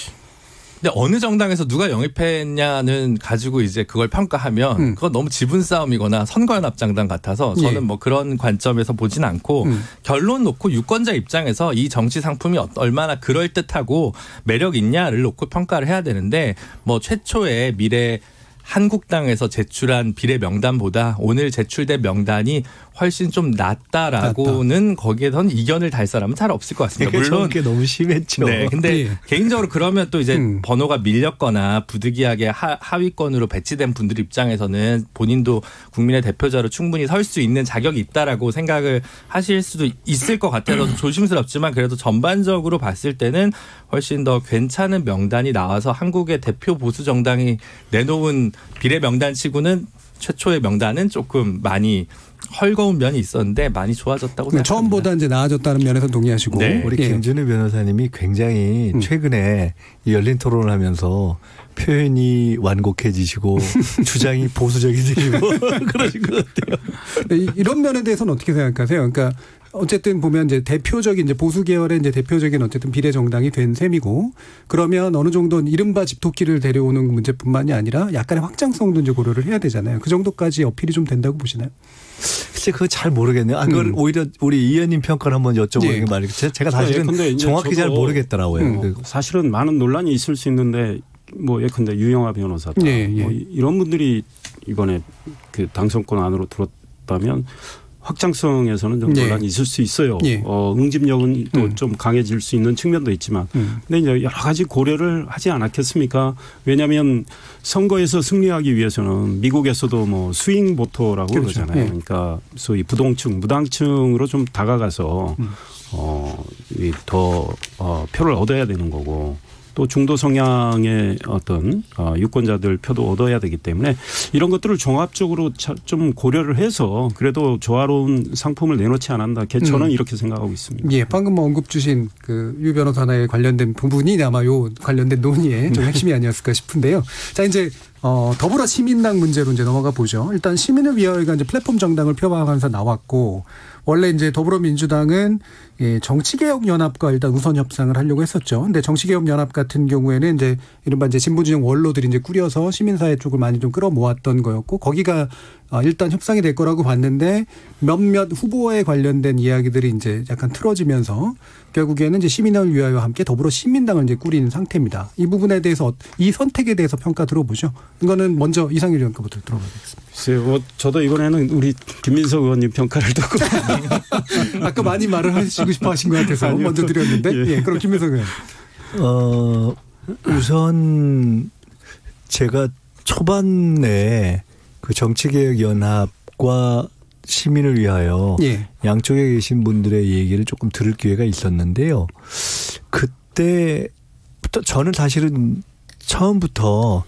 [SPEAKER 6] 근데 어느 정당에서 누가 영입했냐는 가지고 이제 그걸 평가하면 그건 너무 지분 싸움이거나 선거연합장단 같아서 저는 뭐 그런 관점에서 보진 않고 결론 놓고 유권자 입장에서 이 정치 상품이 얼마나 그럴듯하고 매력 있냐를 놓고 평가를 해야 되는데 뭐 최초의 미래 한국당에서 제출한 비례 명단보다 오늘 제출된 명단이 훨씬 좀 낫다라고는 거기에선 이견을 달 사람은 잘 없을 것 같습니다.
[SPEAKER 4] 물론 그게 너무 심했죠.
[SPEAKER 6] 네, 근데 개인적으로 그러면 또 이제 번호가 밀렸거나 부득이하게 하위권으로 배치된 분들 입장에서는 본인도 국민의 대표자로 충분히 설 수 있는 자격이 있다라고 생각을 하실 수도 있을 것 같아서 조심스럽지만 그래도 전반적으로 봤을 때는 훨씬 더 괜찮은 명단이 나와서 한국의 대표 보수 정당이 내놓은 비례 명단치고는 최초의 명단은 조금 많이 헐거운 면이 있었는데 많이 좋아졌다고 생각합니다.
[SPEAKER 3] 처음보다 이제 나아졌다는 면에서 동의하시고.
[SPEAKER 4] 네. 우리 김준우 변호사님이 굉장히 최근에 열린 토론을 하면서 표현이 완곡해지시고 주장이 보수적이시고 그러신 것 같아요.
[SPEAKER 3] 이런 면에 대해서는 어떻게 생각하세요? 그러니까 어쨌든 보면 이제 대표적인 이제 보수 계열의 이제 대표적인 어쨌든 비례 정당이 된 셈이고 그러면 어느 정도 이른바 집토끼를 데려오는 문제뿐만이 아니라 약간의 확장성도 이제 고려를 해야 되잖아요. 그 정도까지 어필이 좀 된다고 보시나요?
[SPEAKER 4] 글쎄 그거 잘 모르겠네요. 그걸 오히려 우리 이 의원님 평가를 한번 여쭤보는 게 말이죠. 제가 사실은 정확히 잘 모르겠더라고요.
[SPEAKER 5] 사실은 많은 논란이 있을 수 있는데 뭐 예컨대 유영하 변호사다 뭐 이런 분들이 이번에 그 당선권 안으로 들었다면 확장성에서는 좀 논란이 있을 수 있어요. 응집력은 또 좀 강해질 수 있는 측면도 있지만 근데 이제 여러 가지 고려를 하지 않았겠습니까? 왜냐하면 선거에서 승리하기 위해서는 미국에서도 뭐 스윙 보터라고 그러잖아요. 그러니까 소위 부동층, 무당층으로 좀 다가가서 더 표를 얻어야 되는 거고 또 중도 성향의 어떤 유권자들 표도 얻어야 되기 때문에 이런 것들을 종합적으로 좀 고려를 해서 그래도 조화로운 상품을 내놓지 않았나. 저는 이렇게 생각하고 있습니다.
[SPEAKER 3] 예, 방금 언급 주신 그 유 변호사에 관련된 부분이 아마 요 관련된 논의의 좀 핵심이 아니었을까 싶은데요. 자, 이제 더불어 시민당 문제로 이제 넘어가 보죠. 일단 시민을 위하여가 이제 플랫폼 정당을 표방하면서 나왔고 원래 이제 더불어민주당은 정치개혁연합과 일단 우선 협상을 하려고 했었죠. 근데 정치개혁연합 같은 경우에는 이제 이른바 이제 진보진영 원로들이 이제 꾸려서 시민사회 쪽을 많이 좀 끌어모았던 거였고 거기가 일단 협상이 될 거라고 봤는데 몇몇 후보에 관련된 이야기들이 이제 약간 틀어지면서 결국에는 이제 시민을 위하여 함께 더불어 시민당을 이제 꾸린 상태입니다. 이 부분에 대해서 이 선택에 대해서 평가 들어보죠. 이거는 먼저 이상일 의원께부터 들어보겠습니다.
[SPEAKER 5] 글쎄요. 저도 이번에는 우리 김민석 의원님 평가를 듣고
[SPEAKER 3] 아까 많이 말을 하시고 싶어 하신 것 같아서 아니요. 먼저 드렸는데 예, 그럼 김민석 의원.
[SPEAKER 4] 우선 제가 초반에 그 정치개혁연합과 시민을 위하여 양쪽에 계신 분들의 얘기를 조금 들을 기회가 있었는데요. 그때부터 저는 사실은 처음부터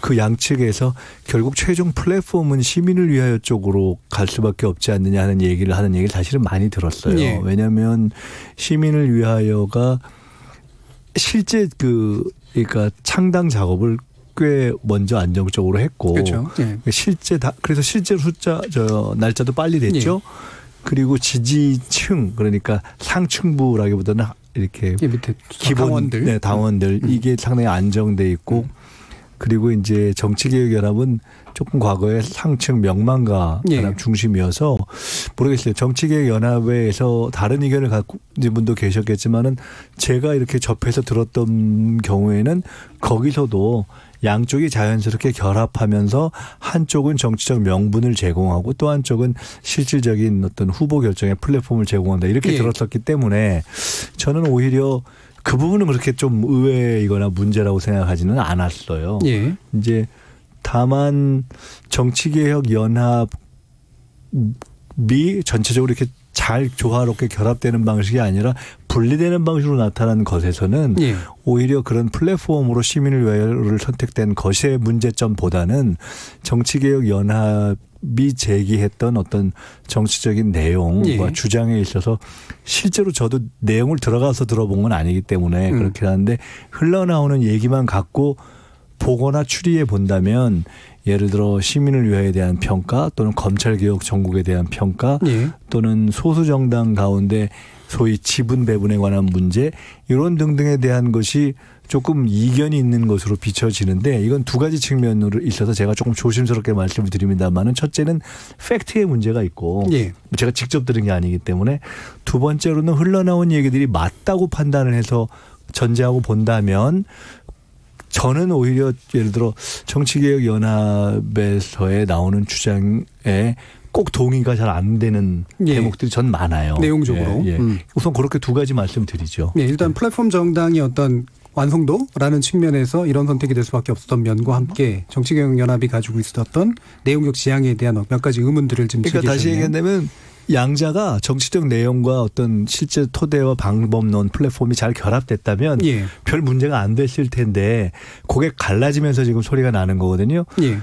[SPEAKER 4] 그 양측에서 결국 최종 플랫폼은 시민을 위하여 쪽으로 갈 수밖에 없지 않느냐 하는 얘기를 사실은 많이 들었어요. 왜냐하면 시민을 위하여가 실제 그러니까 창당 작업을 꽤 먼저 안정적으로 했고
[SPEAKER 3] 그렇죠.
[SPEAKER 4] 그래서 실제 날짜도 빨리 됐죠. 그리고 지지층 그러니까 상층부라기보다는 이렇게
[SPEAKER 3] 밑에
[SPEAKER 4] 기본 당원들 이게 상당히 안정돼 있고 그리고 이제 정치개혁연합은 조금 과거에 상층 명망가 연합 중심이어서 모르겠어요. 정치개혁연합에서 다른 의견을 갖고 있는 분도 계셨겠지만은 제가 이렇게 접해서 들었던 경우에는 거기서도 양쪽이 자연스럽게 결합하면서 한쪽은 정치적 명분을 제공하고 또 한쪽은 실질적인 어떤 후보 결정의 플랫폼을 제공한다 이렇게 들었었기 때문에 저는 오히려 그 부분은 그렇게 좀 의외이거나 문제라고 생각하지는 않았어요. 이제 다만 정치개혁연합이 전체적으로 이렇게 잘 조화롭게 결합되는 방식이 아니라 분리되는 방식으로 나타난 것에서는 오히려 그런 플랫폼으로 시민을 위하여를 선택된 것의 문제점보다는 정치개혁연합이 제기했던 어떤 정치적인 내용과 주장에 있어서 실제로 저도 내용을 들어가서 들어본 건 아니기 때문에 그렇긴 한데 흘러나오는 얘기만 갖고 보거나 추리해 본다면 예를 들어 시민을 위하여에 대한 평가 또는 검찰개혁 정국에 대한 평가
[SPEAKER 3] 예.
[SPEAKER 4] 또는 소수정당 가운데 소위 지분 배분에 관한 문제 이런 등등에 대한 것이 조금 이견이 있는 것으로 비춰지는데 이건 두 가지 측면으로 있어서 제가 조금 조심스럽게 말씀을 드립니다만은 첫째는 팩트의 문제가 있고
[SPEAKER 3] 예.
[SPEAKER 4] 제가 직접 들은 게 아니기 때문에 두 번째로는 흘러나온 얘기들이 맞다고 판단을 해서 전제하고 본다면 저는 오히려 예를 들어 정치개혁연합에서의 나오는 주장에 꼭 동의가 잘 안 되는 대목들이 전 많아요.
[SPEAKER 3] 내용적으로.
[SPEAKER 4] 예, 예. 우선 그렇게 두 가지 말씀드리죠.
[SPEAKER 3] 네, 일단 플랫폼 정당이 어떤 완성도라는 측면에서 이런 선택이 될 수밖에 없었던 면과 함께 정치개혁연합이 가지고 있었던 내용적 지향에 대한 몇 가지 의문들을 지금
[SPEAKER 4] 그러니까 다시 얘기한다면 양자가 정치적 내용과 어떤 실제 토대와 방법론 플랫폼이 잘 결합됐다면
[SPEAKER 3] 예.
[SPEAKER 4] 별 문제가 안 됐을 텐데 그게 갈라지면서 지금 소리가 나는 거거든요.
[SPEAKER 3] 예.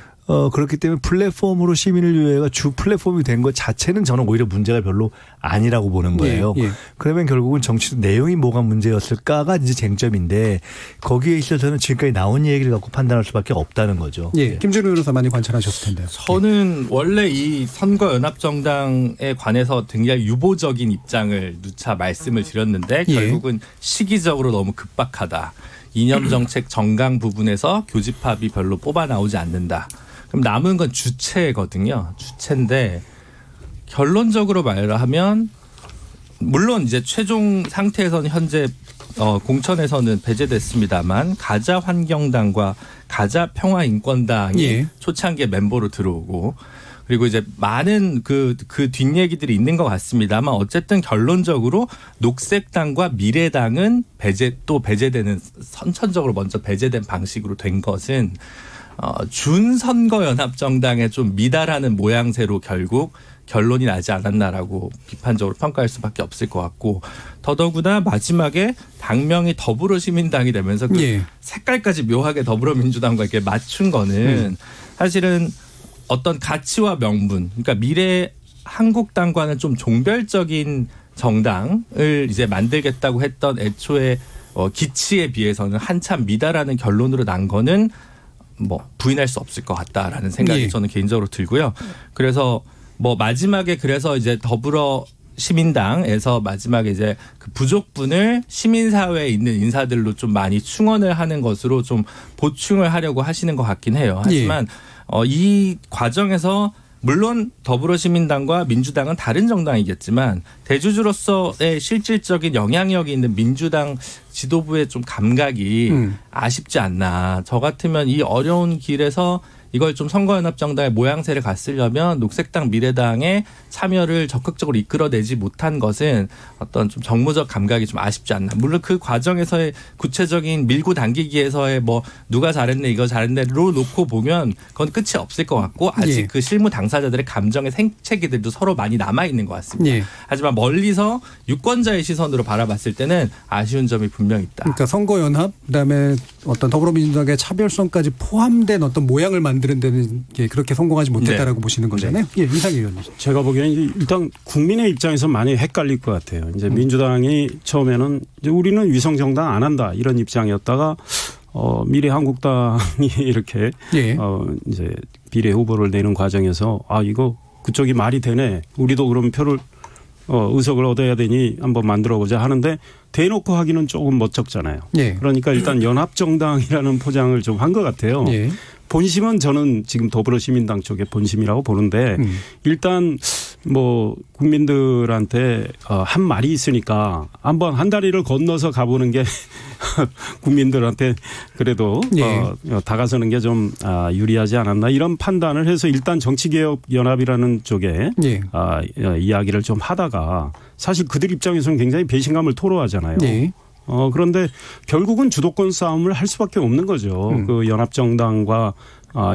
[SPEAKER 4] 그렇기 때문에 플랫폼으로 시민을 위해가 주 플랫폼이 된 것 자체는 저는 오히려 문제가 별로 아니라고 보는 거예요.
[SPEAKER 3] 예, 예.
[SPEAKER 4] 그러면 결국은 정치 내용이 뭐가 문제였을까가 이제 쟁점인데 거기에 있어서는 지금까지 나온 얘기를 갖고 판단할 수밖에 없다는 거죠.
[SPEAKER 3] 예, 김준우 변호사 많이 관찰하셨을 텐데요.
[SPEAKER 6] 저는 원래 이 선거연합정당에 관해서 굉장히 유보적인 입장을 누차 말씀을 드렸는데 결국은 시기적으로 너무 급박하다. 이념정책 정강 부분에서 교집합이 별로 뽑아 나오지 않는다. 그럼 남은 건 주체거든요. 주체인데 결론적으로 말을 하면 물론 이제 최종 상태에서는 현재 공천에서는 배제됐습니다만 가자 환경당과 가자 평화인권당이 초창기에 멤버로 들어오고 그리고 이제 많은 그 뒷얘기들이 있는 것 같습니다만 어쨌든 결론적으로 녹색당과 미래당은 배제되는 선천적으로 먼저 배제된 방식으로 된 것은 준선거연합정당에 좀 미달하는 모양새로 결국 결론이 나지 않았나라고 비판적으로 평가할 수밖에 없을 것 같고 더더구나 마지막에 당명이 더불어시민당이 되면서 그 색깔까지 묘하게 더불어민주당과 이렇게 맞춘 거는 사실은 어떤 가치와 명분, 그러니까 미래 한국당과는 좀 종별적인 정당을 이제 만들겠다고 했던 애초에 기치에 비해서는 한참 미달하는 결론으로 난 거는 뭐 부인할 수 없을 것 같다라는 생각이 저는 개인적으로 들고요. 그래서 뭐 마지막에 그래서 이제 더불어 시민당에서 마지막에 이제 그 부족분을 시민사회에 있는 인사들로 좀 많이 충원을 하는 것으로 좀 보충을 하려고 하시는 것 같긴 해요. 하지만 이 과정에서 물론 더불어시민당과 민주당은 다른 정당이겠지만 대주주로서의 실질적인 영향력이 있는 민주당 지도부의 좀 감각이 아쉽지 않나. 저 같으면 이 어려운 길에서 이걸 좀 선거연합정당의 모양새를 갖으려면 녹색당 미래당의 참여를 적극적으로 이끌어내지 못한 것은 어떤 좀 정무적 감각이 좀 아쉽지 않나. 물론 그 과정에서의 구체적인 밀고 당기기에서의 뭐 누가 잘했네 이거 잘했네로 놓고 보면 그건 끝이 없을 것 같고 아직 그 실무 당사자들의 감정의 생채기들도 서로 많이 남아있는 것 같습니다. 하지만 멀리서 유권자의 시선으로 바라봤을 때는 아쉬운 점이 분명히 있다.
[SPEAKER 3] 그러니까 선거연합 그다음에 어떤 더불어민주당의 차별성까지 포함된 어떤 모양을 만드는 데는 그렇게 성공하지 못했다라고 보시는 거잖아요. 예, 이상희 의원님.
[SPEAKER 5] 제가 보기에는 일단 국민의 입장에서 많이 헷갈릴 것 같아요. 이제 민주당이 처음에는 이제 우리는 위성정당 안 한다 이런 입장이었다가 미래한국당이 이렇게 이제 비례 후보를 내는 과정에서 이거 그쪽이 말이 되네. 우리도 그럼 표를 의석을 얻어야 되니 한번 만들어보자 하는데 대놓고 하기는 조금 멋쩍잖아요. 그러니까 일단 연합정당이라는 포장을 좀 한 것 같아요. 본심은 저는 지금 더불어시민당 쪽의 본심이라고 보는데 일단 뭐 국민들한테 한 말이 있으니까 한번 한 다리를 건너서 가보는 게 국민들한테 그래도 다가서는 게 좀 유리하지 않았나 이런 판단을 해서 일단 정치개혁연합이라는 쪽에 이야기를 좀 하다가 사실 그들 입장에서는 굉장히 배신감을 토로하잖아요. 그런데 결국은 주도권 싸움을 할 수밖에 없는 거죠. 그 연합정당과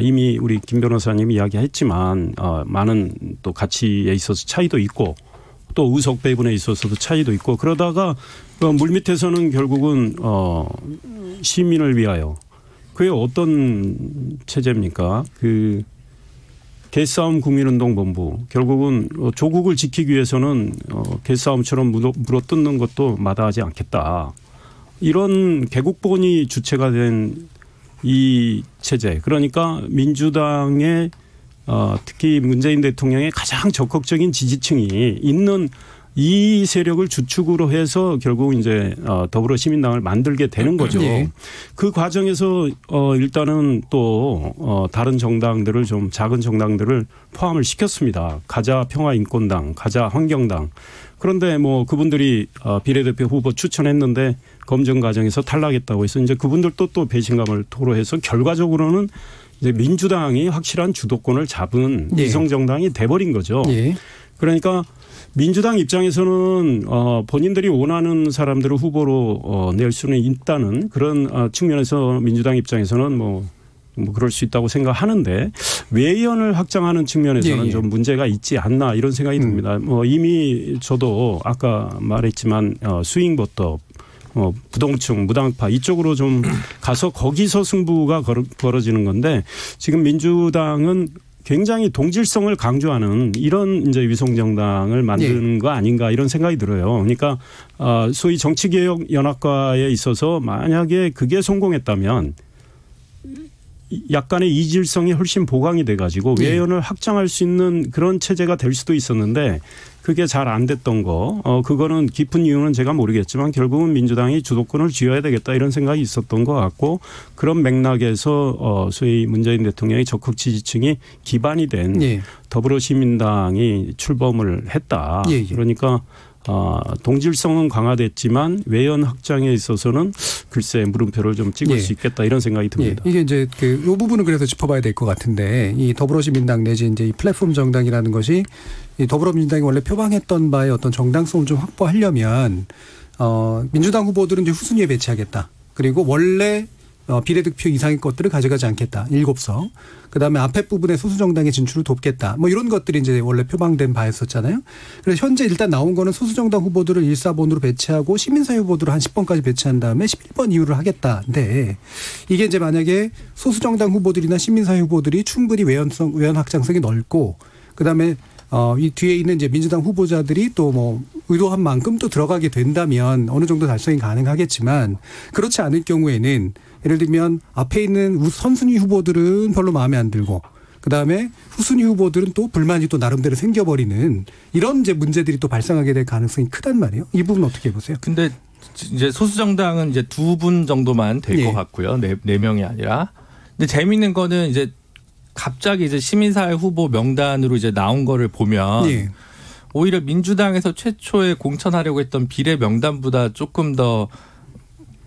[SPEAKER 5] 이미 우리 김 변호사님이 이야기했지만 많은 또 가치에 있어서 차이도 있고 또 의석 배분에 있어서도 차이도 있고 그러다가 물밑에서는 결국은 시민을 위하여 그게 어떤 체제입니까? 그 개싸움 국민운동본부 결국은 조국을 지키기 위해서는 개싸움처럼 물어뜯는 것도 마다하지 않겠다. 이런 개국본이 주체가 된 이 체제 그러니까 민주당의 특히 문재인 대통령의 가장 적극적인 지지층이 있는 이 세력을 주축으로 해서 결국 이제 더불어시민당을 만들게 되는 거죠. 네. 그 과정에서 일단은 또 다른 정당들을 좀 작은 정당들을 포함을 시켰습니다. 가자 평화인권당, 가자 환경당. 그런데 뭐 그분들이 비례대표 후보 추천했는데 검증 과정에서 탈락했다고 해서 이제 그분들도 또 배신감을 토로해서 결과적으로는 이제 민주당이 확실한 주도권을 잡은
[SPEAKER 3] 네.
[SPEAKER 5] 위성정당이 돼버린 거죠. 네. 그러니까 민주당 입장에서는 본인들이 원하는 사람들을 후보로 낼 수는 있다는 그런 측면에서 민주당 입장에서는 뭐 그럴 수 있다고 생각하는데 외연을 확장하는 측면에서는 예. 좀 문제가 있지 않나 이런 생각이 듭니다. 뭐 이미 저도 아까 말했지만 스윙보터 부동층, 무당파 이쪽으로 좀 가서 거기서 승부가 벌어지는 건데 지금 민주당은 굉장히 동질성을 강조하는 이런 이제 위성정당을 만드는 네. 거 아닌가 이런 생각이 들어요. 그러니까 소위 정치개혁연합과에 있어서 만약에 그게 성공했다면 약간의 이질성이 훨씬 보강이 돼가지고 외연을 확장할 수 있는 그런 체제가 될 수도 있었는데 그게 잘 안 됐던 거 그거는 깊은 이유는 제가 모르겠지만 결국은 민주당이 주도권을 쥐어야 되겠다 이런 생각이 있었던 것 같고 그런 맥락에서 소위 문재인 대통령의 적극 지지층이 기반이 된 예. 더불어시민당이 출범을 했다. 예, 예. 그러니까 동질성은 강화됐지만 외연 확장에 있어서는 글쎄 물음표를 좀 찍을 예. 수 있겠다 이런 생각이 듭니다.
[SPEAKER 3] 예. 이게 이제 이 부분은 그래서 짚어봐야 될 것 같은데 이 더불어시민당 내지 이제 이 플랫폼 정당이라는 것이 이 더불어민주당이 원래 표방했던 바의 어떤 정당성을 좀 확보하려면 민주당 후보들은 이제 후순위에 배치하겠다. 그리고 원래 비례득표 이상의 것들을 가져가지 않겠다. 7석. 그다음에 앞에 부분에 소수정당의 진출을 돕겠다. 뭐 이런 것들이 이제 원래 표방된 바였었잖아요. 그래서 현재 일단 나온 거는 소수정당 후보들을 1사번으로 배치하고 시민사회 후보들을 한 10번까지 배치한 다음에 11번 이후를 하겠다인데 이게 이제 만약에 소수정당 후보들이나 시민사회 후보들이 충분히 외연 확장성이 넓고 그다음에 이 뒤에 있는 이제 민주당 후보자들이 또 뭐 의도한 만큼 또 들어가게 된다면 어느 정도 달성이 가능하겠지만 그렇지 않을 경우에는 예를 들면 앞에 있는 선순위 후보들은 별로 마음에 안 들고 그다음에 후순위 후보들은 또 불만이 또 나름대로 생겨버리는 이런 이제 문제들이 또 발생하게 될 가능성이 크단 말이에요. 이 부분 어떻게 보세요?
[SPEAKER 6] 근데 이제 소수정당은 이제 2분 정도만 될 것 같고요. 네 명이 아니라. 근데 재미있는 거는 이제 갑자기 이제 시민사회 후보 명단으로 이제 나온 거를 보면 오히려 민주당에서 최초에 공천하려고 했던 비례 명단보다 조금 더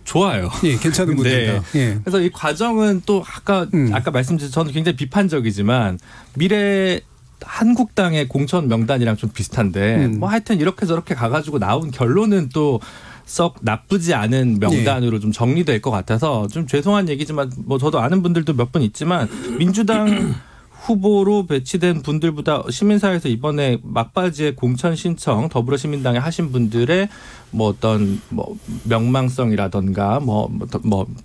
[SPEAKER 6] 좋아요.
[SPEAKER 3] 예, 괜찮은 문제다. 예.
[SPEAKER 6] 그래서 이 과정은 또 아까 말씀드린 저는 굉장히 비판적이지만 미래 한국당의 공천 명단이랑 좀 비슷한데 뭐 하여튼 이렇게 저렇게 가가지고 나온 결론은 또 썩 나쁘지 않은 명단으로 좀 정리될 것 같아서 좀 죄송한 얘기지만 뭐 저도 아는 분들도 몇 분 있지만 민주당 후보로 배치된 분들보다 시민사회에서 이번에 막바지에 공천 신청 더불어시민당에 하신 분들의 뭐 어떤 뭐 명망성이라든가 뭐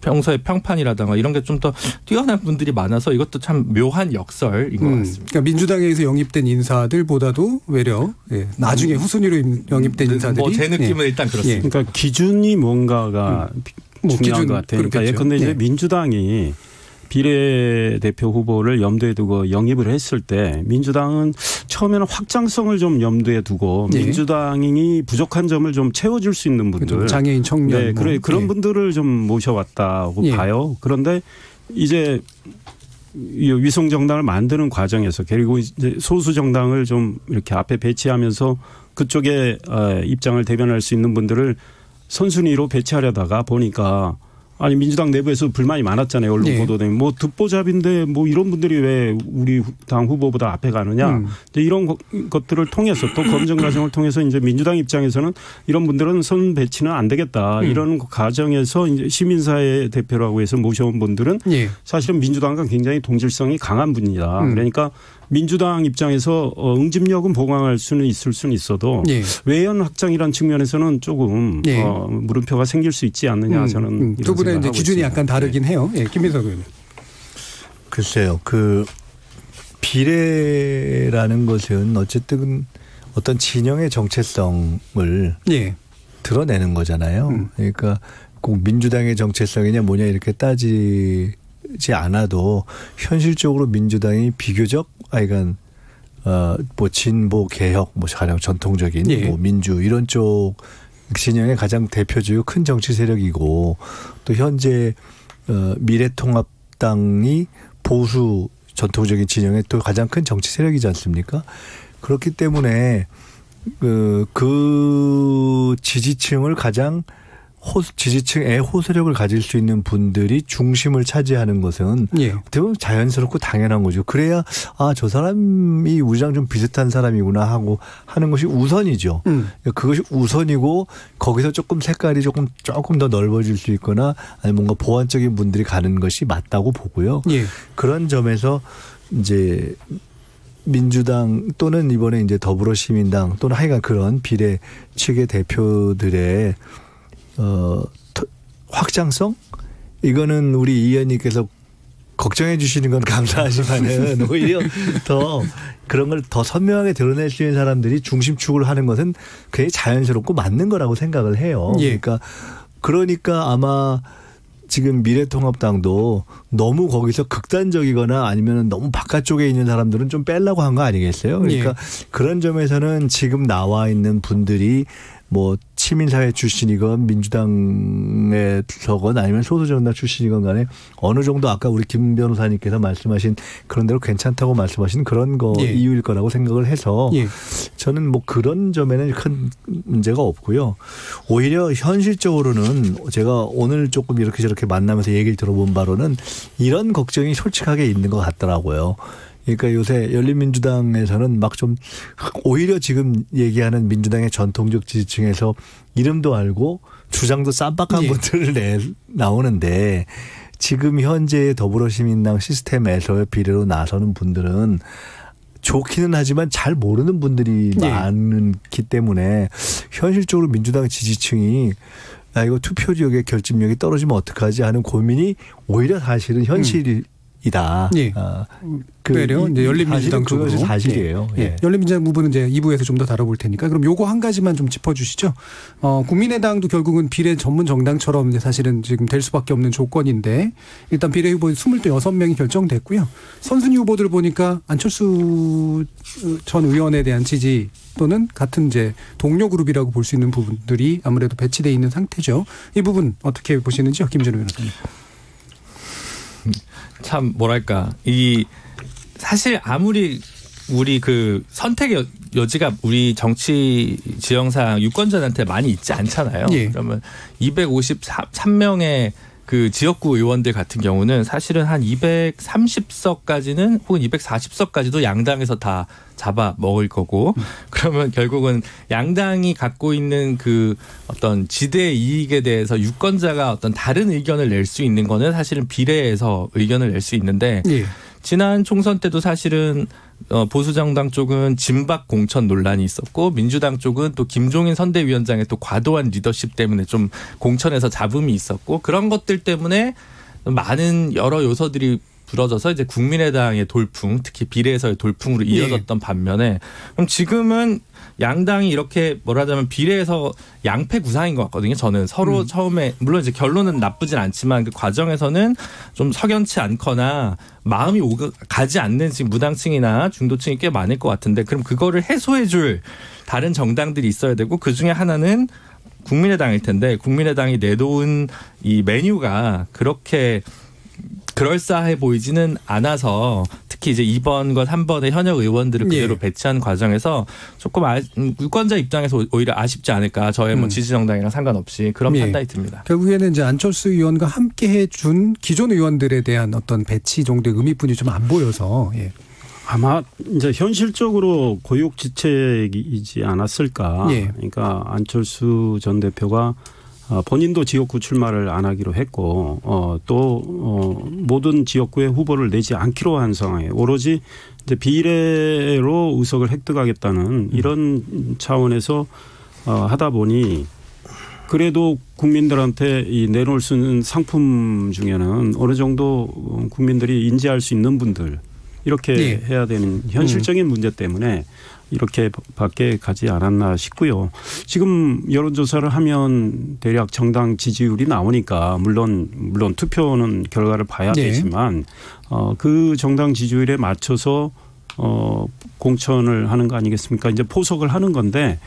[SPEAKER 6] 평소의 평판이라든가 이런 게 좀 더 뛰어난 분들이 많아서 이것도 참 묘한 역설인 것 같습니다.
[SPEAKER 3] 그러니까 민주당에서 영입된 인사들보다도 외려 나중에 후순위로 영입된 인사들이
[SPEAKER 6] 뭐 제 느낌은 일단 그렇습니다.
[SPEAKER 5] 그러니까 기준이 뭔가가 중요한 것 같아요. 그러니까 예컨대 이제 민주당이 비례대표 후보를 염두에 두고 영입을 했을 때 민주당은 처음에는 확장성을 좀 염두에 두고 민주당이 부족한 점을 좀 채워줄 수 있는 분들.
[SPEAKER 3] 장애인 청년.
[SPEAKER 5] 네, 그런 분들을 좀 모셔왔다고 봐요. 그런데 이제 위성정당을 만드는 과정에서 그리고 이제 소수정당을 좀 이렇게 앞에 배치하면서 그쪽에 입장을 대변할 수 있는 분들을 선순위로 배치하려다가 보니까 아니 민주당 내부에서 불만이 많았잖아요. 언론 보도되면 뭐 듣보잡인데 뭐 이런 분들이 왜 우리 당 후보보다 앞에 가느냐. 이런 것들을 통해서 또 검증 과정을 통해서 이제 민주당 입장에서는 이런 분들은 선 배치는 안 되겠다. 이런 과정에서 이제 시민사회 대표라고 해서 모셔온 분들은 사실은 민주당과 굉장히 동질성이 강한 분이다. 그러니까 민주당 입장에서 응집력은 보강할 수는 있어도 외연 확장이라는 측면에서는 조금 물음표가 생길 수 있지 않느냐 저는
[SPEAKER 3] 두 분의 이제 기준이
[SPEAKER 5] 있습니다.
[SPEAKER 3] 약간 다르긴 해요. 김민석 의원님.
[SPEAKER 4] 글쎄요. 비례라는 것은 어쨌든 어떤 진영의 정체성을 드러내는 거잖아요. 그러니까 꼭 민주당의 정체성이냐 뭐냐 이렇게 따지는 않아도 현실적으로 민주당이 비교적 뭐 진보 개혁, 뭐 가장 전통적인
[SPEAKER 3] 예.
[SPEAKER 4] 뭐 민주 이런 쪽 진영의 가장 대표적이고 큰 정치 세력이고 또 현재 미래통합당이 보수 전통적인 진영의 또 가장 큰 정치 세력이지 않습니까? 그렇기 때문에 그 지지층을 가장 지지층의 호소력을 가질 수 있는 분들이 중심을 차지하는 것은
[SPEAKER 3] 예.
[SPEAKER 4] 대부분 자연스럽고 당연한 거죠. 그래야 저 사람이 우리랑 좀 비슷한 사람이구나 하고 하는 것이 우선이죠. 그것이 우선이고 거기서 조금 색깔이 조금 더 넓어질 수 있거나 아니면 뭔가 보완적인 분들이 가는 것이 맞다고 보고요.
[SPEAKER 3] 예.
[SPEAKER 4] 그런 점에서 이제 민주당 또는 이번에 이제 더불어시민당 또는 하여간 그런 비례 측의 대표들의 확장성? 이거는 우리 이 의원님께서 걱정해 주시는 건 감사하지만은 오히려 더 그런 걸 더 선명하게 드러낼 수 있는 사람들이 중심축을 하는 것은 굉장히 자연스럽고 맞는 거라고 생각을 해요.
[SPEAKER 3] 예.
[SPEAKER 4] 그러니까 아마 지금 미래통합당도 너무 거기서 극단적이거나 아니면 너무 바깥쪽에 있는 사람들은 좀 빼려고 한 거 아니겠어요? 그러니까
[SPEAKER 3] 예.
[SPEAKER 4] 그런 점에서는 지금 나와 있는 분들이 뭐 시민사회 출신이건 민주당에서건 아니면 소수정당 출신이건 간에 어느 정도 아까 우리 김 변호사님께서 말씀하신 그런 대로 괜찮다고 말씀하신 그런 거
[SPEAKER 3] 예.
[SPEAKER 4] 이유일 거라고 생각을 해서
[SPEAKER 3] 예.
[SPEAKER 4] 저는 뭐 그런 점에는 큰 문제가 없고요. 오히려 현실적으로는 제가 오늘 조금 이렇게 저렇게 만나면서 얘기를 들어본 바로는 이런 걱정이 솔직하게 있는 것 같더라고요. 그러니까 요새 열린민주당에서는 막 좀 오히려 지금 얘기하는 민주당의 전통적 지지층에서 이름도 알고 주장도 쌈박한
[SPEAKER 3] 예.
[SPEAKER 4] 분들을 나오는데 지금 현재 더불어시민당 시스템에서의 비례로 나서는 분들은 좋기는 하지만 잘 모르는 분들이
[SPEAKER 3] 예.
[SPEAKER 4] 많기 때문에 현실적으로 민주당 지지층이 이거 투표 지역의 결집력이 떨어지면 어떡하지 하는 고민이 오히려 사실은 현실이 이다.
[SPEAKER 3] 예. 그래요. 이제 열린민주당 쪽으로.
[SPEAKER 4] 그것이 사실이에요.
[SPEAKER 3] 예.
[SPEAKER 4] 예.
[SPEAKER 3] 열린민주당 부분은 이제 2부에서 좀 더 다뤄볼 테니까 그럼 요거 한 가지만 좀 짚어주시죠. 국민의당도 결국은 비례 전문 정당처럼 이제 사실은 지금 될 수밖에 없는 조건인데 일단 비례 후보 26명이 결정됐고요. 선순위 후보들 보니까 안철수 전 의원에 대한 지지 또는 같은 이제 동료 그룹이라고 볼 수 있는 부분들이 아무래도 배치돼 있는 상태죠. 이 부분 어떻게 보시는지요, 김준우 변호사님.
[SPEAKER 6] 참 뭐랄까 사실 아무리 우리 그 선택의 여지가 우리 정치 지형상 유권자한테 많이 있지 않잖아요.
[SPEAKER 3] 예.
[SPEAKER 6] 그러면 253명의 그 지역구 의원들 같은 경우는 사실은 한 230석까지는 혹은 240석까지도 양당에서 다 잡아 먹을 거고 그러면 결국은 양당이 갖고 있는 그 어떤 지대의 이익에 대해서 유권자가 어떤 다른 의견을 낼 수 있는 거는 사실은 비례에서 의견을 낼 수 있는데
[SPEAKER 3] 예.
[SPEAKER 6] 지난 총선 때도 사실은 보수정당 쪽은 진박 공천 논란이 있었고 민주당 쪽은 또 김종인 선대위원장의 또 과도한 리더십 때문에 좀 공천에서 잡음이 있었고 그런 것들 때문에 많은 여러 요소들이 불어져서 이제 국민의당의 돌풍, 특히 비례에서의 돌풍으로 이어졌던 반면에 그럼 지금은 양당이 이렇게 뭐라자면 비례에서 양패 구상인 것 같거든요. 저는 서로 처음에 물론 이제 결론은 나쁘진 않지만 그 과정에서는 좀 석연치 않거나 마음이 가지 않는 지금 무당층이나 중도층이 꽤 많을 것 같은데 그럼 그거를 해소해줄 다른 정당들이 있어야 되고 그 중에 하나는 국민의당일 텐데 국민의당이 내놓은 이 메뉴가 그렇게 그럴싸해 보이지는 않아서 특히 이제 2번과 3번의 현역 의원들을 그대로
[SPEAKER 3] 예.
[SPEAKER 6] 배치한 과정에서 조금 유권자 입장에서 오히려 아쉽지 않을까. 저의 뭐 지지 정당이랑 상관없이 그런
[SPEAKER 3] 예.
[SPEAKER 6] 판단이 듭니다.
[SPEAKER 3] 결국에는 이제 안철수 의원과 함께 해준 기존 의원들에 대한 어떤 배치 정도의 의미뿐이 좀 안 보여서. 예.
[SPEAKER 5] 아마 이제 현실적으로 고육지책이지 않았을까.
[SPEAKER 3] 예.
[SPEAKER 5] 그러니까 안철수 전 대표가 본인도 지역구 출마를 안 하기로 했고 또 모든 지역구에 후보를 내지 않기로 한 상황에 오로지 이제 비례로 의석을 획득하겠다는 이런 차원에서 하다 보니 그래도 국민들한테 이 내놓을 수 있는 상품 중에는 어느 정도 국민들이 인지할 수 있는 분들 이렇게
[SPEAKER 3] 네.
[SPEAKER 5] 해야 되는 현실적인 문제 때문에 이렇게밖에 가지 않았나 싶고요. 지금 여론조사를 하면 대략 정당 지지율이 나오니까 물론 투표는 결과를 봐야 되지만 그 정당 지지율에 맞춰서 공천을 하는 거 아니겠습니까? 이제 포석을 하는 건데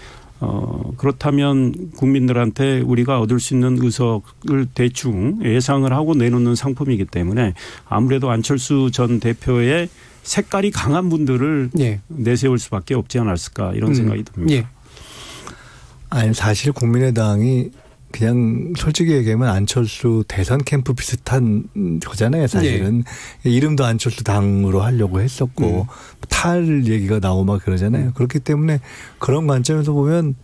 [SPEAKER 5] 그렇다면 국민들한테 우리가 얻을 수 있는 의석을 대충 예상을 하고 내놓는 상품이기 때문에 아무래도 안철수 전 대표의 색깔이 강한 분들을 내세울 수밖에 없지 않았을까 이런 생각이 듭니다.
[SPEAKER 4] 아니 사실 국민의당이 그냥 솔직히 얘기하면 안철수 대선 캠프 비슷한 거잖아요. 사실은 이름도 안철수 당으로 하려고 했었고 탈 얘기가 나오고 막 그러잖아요. 그렇기 때문에 그런 관점에서 보면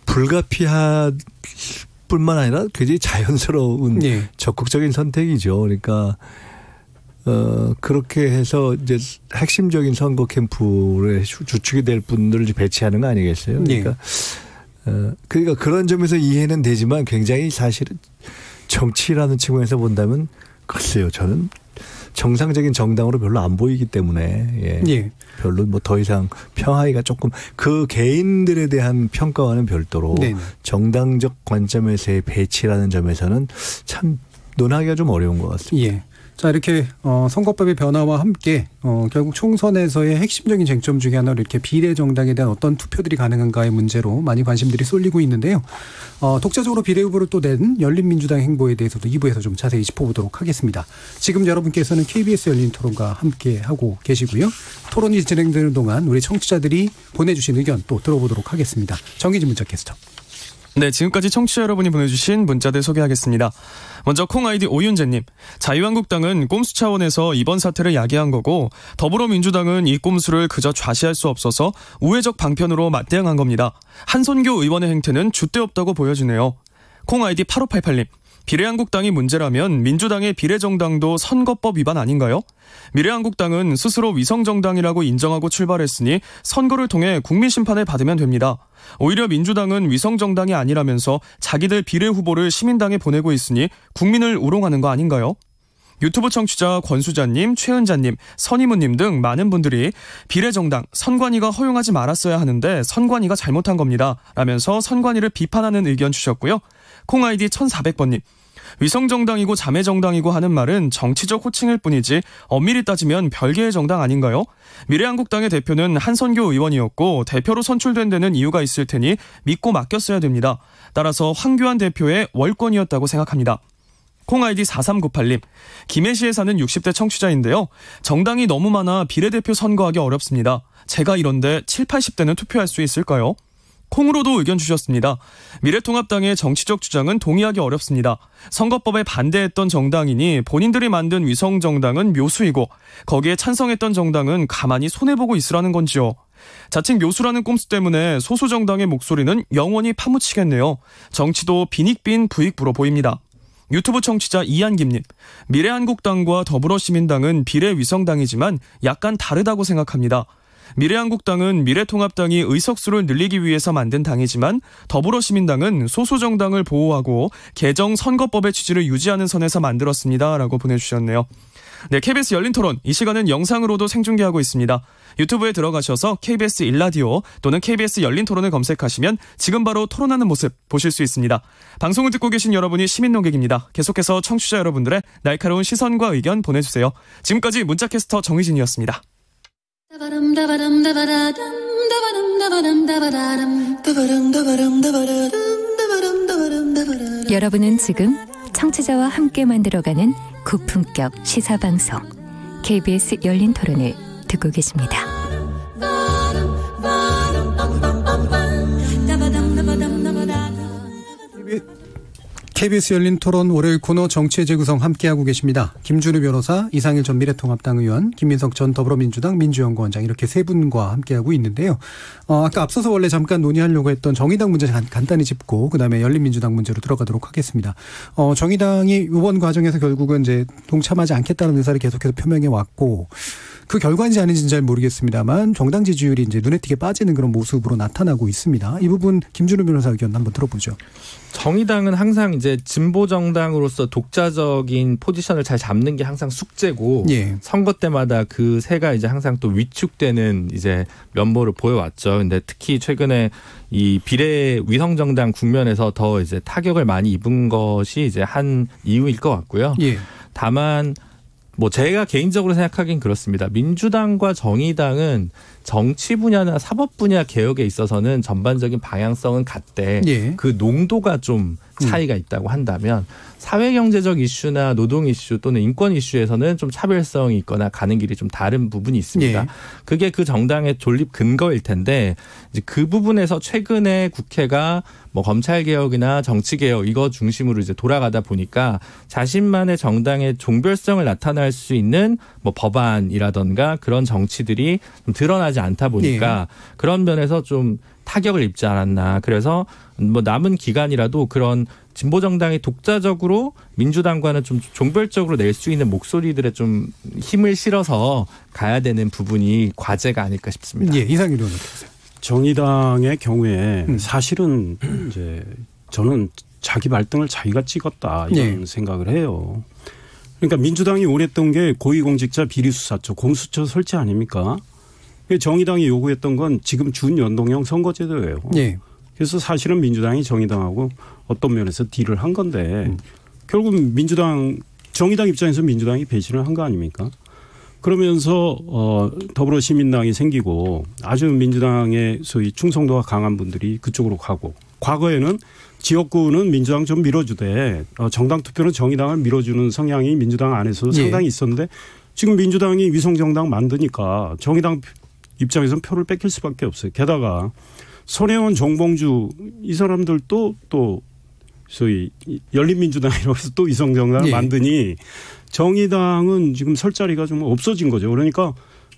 [SPEAKER 4] 불가피할 뿐만 아니라 굉장히 자연스러운 적극적인 선택이죠. 그러니까 그렇게 해서 이제 핵심적인 선거 캠프에 주축이 될 분들을 배치하는 거 아니겠어요? 그러니까 그런 점에서 이해는 되지만 굉장히 사실은 정치라는 측면에서 본다면 글쎄요. 저는 정상적인 정당으로 별로 안 보이기 때문에 별로 뭐 더 이상 평하기가 조금 그 개인들에 대한 평가와는 별도로 정당적 관점에서의 배치라는 점에서는 참 논하기가 좀 어려운 것 같습니다.
[SPEAKER 3] 자, 이렇게 선거법의 변화와 함께 결국 총선에서의 핵심적인 쟁점 중에 하나로 이렇게 비례정당에 대한 어떤 투표들이 가능한가의 문제로 많이 관심들이 쏠리고 있는데요. 독자적으로 비례 후보를 또 낸 열린민주당 행보에 대해서도 2부에서 좀 자세히 짚어보도록 하겠습니다. 지금 여러분께서는 KBS 열린 토론과 함께하고 계시고요. 토론이 진행되는 동안 우리 청취자들이 보내주신 의견 또 들어보도록 하겠습니다. 정기진 문자 캐스터.
[SPEAKER 7] 네, 지금까지 청취자 여러분이 보내주신 문자들 소개하겠습니다. 먼저 콩 아이디 오윤재님, 자유한국당은 꼼수 차원에서 이번 사태를 야기한 거고 더불어민주당은 이 꼼수를 그저 좌시할 수 없어서 우회적 방편으로 맞대응한 겁니다. 한선교 의원의 행태는 줏대 없다고 보여지네요. 콩 아이디 8588님, 비례한국당이 문제라면 민주당의 비례정당도 선거법 위반 아닌가요? 미래한국당은 스스로 위성정당이라고 인정하고 출발했으니 선거를 통해 국민심판을 받으면 됩니다. 오히려 민주당은 위성정당이 아니라면서 자기들 비례 후보를 시민당에 보내고 있으니 국민을 우롱하는 거 아닌가요? 유튜브 청취자 권수자님, 최은자님, 선희무님 등 많은 분들이 비례정당, 선관위가 허용하지 말았어야 하는데 선관위가 잘못한 겁니다. 라면서 선관위를 비판하는 의견 주셨고요. 콩 아이디 1400번님. 위성정당이고 자매정당이고 하는 말은 정치적 호칭일 뿐이지 엄밀히 따지면 별개의 정당 아닌가요? 미래한국당의 대표는 한선교 의원이었고 대표로 선출된 데는 이유가 있을 테니 믿고 맡겼어야 됩니다. 따라서 황교안 대표의 월권이었다고 생각합니다. 콩 아이디 4398님, 김해시에 사는 60대 청취자인데요. 정당이 너무 많아 비례대표 선거하기 어렵습니다. 제가 이런데 7, 80대는 투표할 수 있을까요? 콩으로도 의견 주셨습니다. 미래통합당의 정치적 주장은 동의하기 어렵습니다. 선거법에 반대했던 정당이니 본인들이 만든 위성정당은 묘수이고 거기에 찬성했던 정당은 가만히 손해보고 있으라는 건지요. 자칭 묘수라는 꼼수 때문에 소수정당의 목소리는 영원히 파묻히겠네요. 정치도 빈익빈 부익부로 보입니다. 유튜브 청취자 이한김님, 미래한국당과 더불어시민당은 비례위성당이지만 약간 다르다고 생각합니다. 미래한국당은 미래통합당이 의석수를 늘리기 위해서 만든 당이지만 더불어시민당은 소수정당을 보호하고 개정 선거법의 취지를 유지하는 선에서 만들었습니다. 라고 보내주셨네요. 네, KBS 열린토론, 이 시간은 영상으로도 생중계하고 있습니다. 유튜브에 들어가셔서 KBS 1라디오 또는 KBS 열린토론을 검색하시면 지금 바로 토론하는 모습 보실 수 있습니다. 방송을 듣고 계신 여러분이 시민논객입니다. 계속해서 청취자 여러분들의 날카로운 시선과 의견 보내주세요. 지금까지 문자캐스터 정희진이었습니다.
[SPEAKER 1] 여러분은 지금 청취자와 함께 만들어가는 고품격 시사방송 KBS 열린 토론을 듣고 계십니다.
[SPEAKER 3] KBS 열린 토론 월요일 코너 정치의 재구성 함께하고 계십니다. 김준우 변호사, 이상일 전 미래통합당 의원, 김민석 전 더불어민주당 민주연구원장 이렇게 세 분과 함께하고 있는데요. 아까 앞서서 원래 잠깐 논의하려고 했던 정의당 문제 간단히 짚고 그다음에 열린민주당 문제로 들어가도록 하겠습니다. 정의당이 이번 과정에서 결국은 이제 동참하지 않겠다는 의사를 계속해서 표명해 왔고 그 결과인지 아닌지는 잘 모르겠습니다만 정당 지지율이 이제 눈에 띄게 빠지는 그런 모습으로 나타나고 있습니다. 이 부분 김준우 변호사 의견 한번 들어보죠.
[SPEAKER 6] 정의당은 항상 이제 진보 정당으로서 독자적인 포지션을 잘 잡는 게 항상 숙제고 예. 선거 때마다 그 세가 이제 항상 또 위축되는 이제 면모를 보여왔죠. 근데 특히 최근에 이 비례 위성 정당 국면에서 더 이제 타격을 많이 입은 것이 이제 한 이유일 것 같고요. 예. 다만 뭐 제가 개인적으로 생각하긴 그렇습니다. 민주당과 정의당은 정치 분야나 사법 분야 개혁에 있어서는 전반적인 방향성은 같대 예. 그 농도가 좀 차이가 있다고 한다면 사회경제적 이슈나 노동 이슈 또는 인권 이슈에서는 좀 차별성이 있거나 가는 길이 좀 다른 부분이 있습니다. 예. 그게 그 정당의 존립 근거일 텐데 이제 그 부분에서 최근에 국회가 뭐 검찰개혁이나 정치개혁 이거 중심으로 이제 돌아가다 보니까 자신만의 정당의 종별성을 나타낼 수 있는 뭐 법안이라던가 그런 정치들이 좀 드러나지 않다 보니까 예. 그런 면에서 좀 타격을 입지 않았나. 그래서 뭐 남은 기간이라도 그런 진보 정당이 독자적으로 민주당과는 좀 종별적으로 낼 수 있는 목소리들에 좀 힘을 실어서 가야 되는 부분이 과제가 아닐까 싶습니다.
[SPEAKER 3] 예, 이상일 의원 어떻게 보세요?
[SPEAKER 5] 정의당의 경우에 사실은 이제 저는 자기 발등을 자기가 찍었다 이런 예. 생각을 해요. 그러니까 민주당이 원했던 게 고위공직자 비리수사처 공수처 설치 아닙니까? 정의당이 요구했던 건 지금 준연동형 선거제도예요. 예. 그래서 사실은 민주당이 정의당하고 어떤 면에서 딜을 한 건데 결국 정의당 입장에서 민주당이 배신을 한 거 아닙니까? 그러면서 더불어시민당이 생기고 아주 민주당의 소위 충성도가 강한 분들이 그쪽으로 가고 과거에는 지역구는 민주당 좀 밀어주되 정당 투표는 정의당을 밀어주는 성향이 민주당 안에서도 상당히 있었는데 지금 민주당이 위성정당 만드니까 정의당 입장에서는 표를 뺏길 수밖에 없어요. 게다가 손혜원, 정봉주 이 사람들도 또 소위 열린민주당이라고 해서 또 위성정당을 만드니 정의당은 지금 설 자리가 좀 없어진 거죠. 그러니까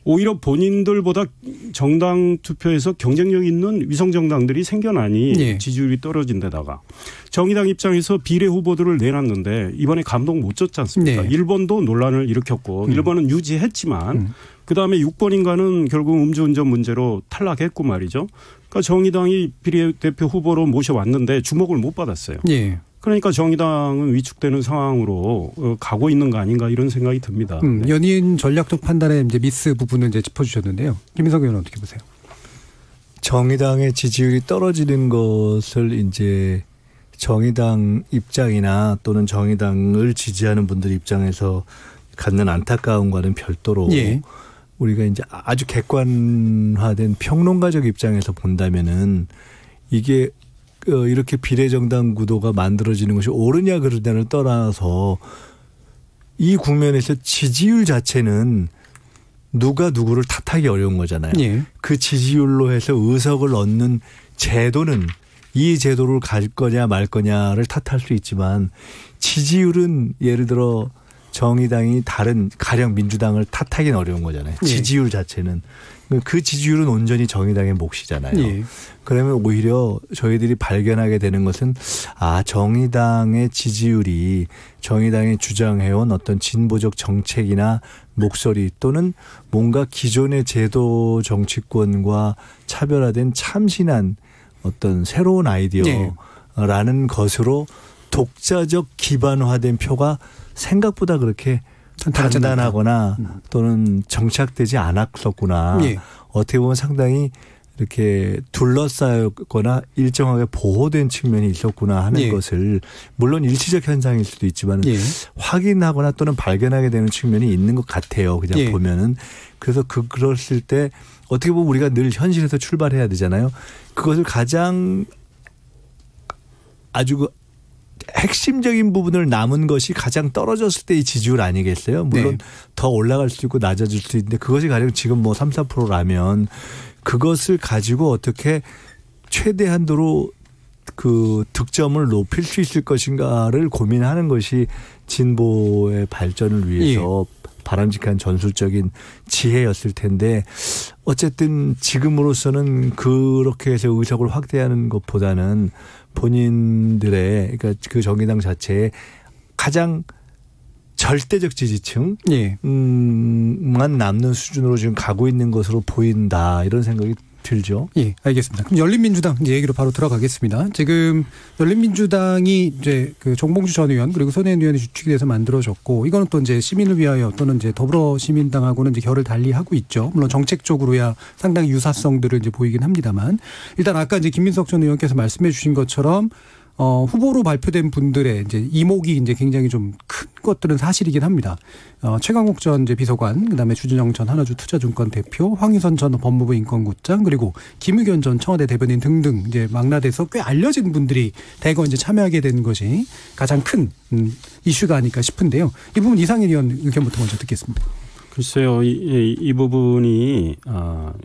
[SPEAKER 5] 오히려 본인들보다 정당 투표에서 경쟁력 있는 위성정당들이 생겨나니 지지율이 떨어진 데다가 정의당 입장에서 비례 후보들을 내놨는데 이번에 감동 못 줬지 않습니까? 네. 1번도 논란을 일으켰고 1번은 유지했지만 그다음에 6번인가는 결국 음주운전 문제로 탈락했고 말이죠. 그러니까 정의당이 비례대표 후보로 모셔왔는데 주목을 못 받았어요. 네. 그러니까 정의당은 위축되는 상황으로 가고 있는 거 아닌가 이런 생각이 듭니다.
[SPEAKER 3] 네. 연인 전략적 판단의 이제 미스 부분을 이제 짚어주셨는데요. 김인석 의원은 어떻게 보세요?
[SPEAKER 4] 정의당의 지지율이 떨어지는 것을 이제 정의당 입장이나 또는 정의당을 지지하는 분들 입장에서 갖는 안타까움과는 별도로 우리가 이제 아주 객관화된 평론가적 입장에서 본다면은 이게 이렇게 비례정당 구도가 만들어지는 것이 옳으냐 그르냐를 떠나서 이 국면에서 지지율 자체는 누가 누구를 탓하기 어려운 거잖아요. 그 지지율로 해서 의석을 얻는 제도는 이 제도를 갈 거냐 말 거냐를 탓할 수 있지만 지지율은 예를 들어 정의당이 다른 가령 민주당을 탓하기는 어려운 거잖아요. 지지율 자체는. 그 지지율은 온전히 정의당의 몫이잖아요. 그러면 오히려 저희들이 발견하게 되는 것은 정의당의 지지율이 정의당이 주장해온 어떤 진보적 정책이나 목소리 또는 뭔가 기존의 제도 정치권과 차별화된 참신한 어떤 새로운 아이디어라는 것으로 독자적 기반화된 표가 생각보다 그렇게 단단하거나 또는 정착되지 않았었구나. 어떻게 보면 상당히 이렇게 둘러싸였거나 일정하게 보호된 측면이 있었구나 하는 것을 물론 일시적 현상일 수도 있지만 확인하거나 또는 발견하게 되는 측면이 있는 것 같아요. 그냥 보면은. 그래서 그랬을 때 어떻게 보면 우리가 늘 현실에서 출발해야 되잖아요. 그것을 가장 아주 핵심적인 부분을 남은 것이 가장 떨어졌을 때의 지지율 아니겠어요? 물론 더 올라갈 수도 있고 낮아질 수도 있는데 그것이 가령 지금 뭐 3, 4%라면 그것을 가지고 어떻게 최대한도로 그 득점을 높일 수 있을 것인가를 고민하는 것이 진보의 발전을 위해서 바람직한 전술적인 지혜였을 텐데 어쨌든 지금으로서는 그렇게 해서 의석을 확대하는 것보다는 본인들의 그러니까 그 정의당 자체에 가장 절대적 지지층
[SPEAKER 3] 예.
[SPEAKER 4] 만 남는 수준으로 지금 가고 있는 것으로 보인다 이런 생각이 들죠.
[SPEAKER 3] 예, 알겠습니다. 그럼 열린민주당 이제 얘기로 바로 들어가겠습니다. 지금 열린민주당이 이제 그 정봉주 전 의원 그리고 손혜원 의원이 주축이 돼서 만들어졌고 이거는 또 이제 시민을 위하여 또는 이제 더불어시민당하고는 이제 결을 달리하고 있죠. 물론 정책적으로야 상당히 유사성들을 이제 보이긴 합니다만 일단 아까 이제 김민석 전 의원께서 말씀해 주신 것처럼 후보로 발표된 분들의 이제 이목이 이제 굉장히 좀 큰 것들은 사실이긴 합니다. 최강욱 전 이제 비서관, 그다음에 주진영 전 하나주 투자증권 대표, 황유선 전 법무부 인권국장, 그리고 김의겸 전 청와대 대변인 등등 이제 망라돼서 꽤 알려진 분들이 대거 이제 참여하게 된 것이 가장 큰 이슈가 아닐까 싶은데요. 이 부분 이상일 의원 의견부터 먼저 듣겠습니다.
[SPEAKER 5] 글쎄요, 이 부분이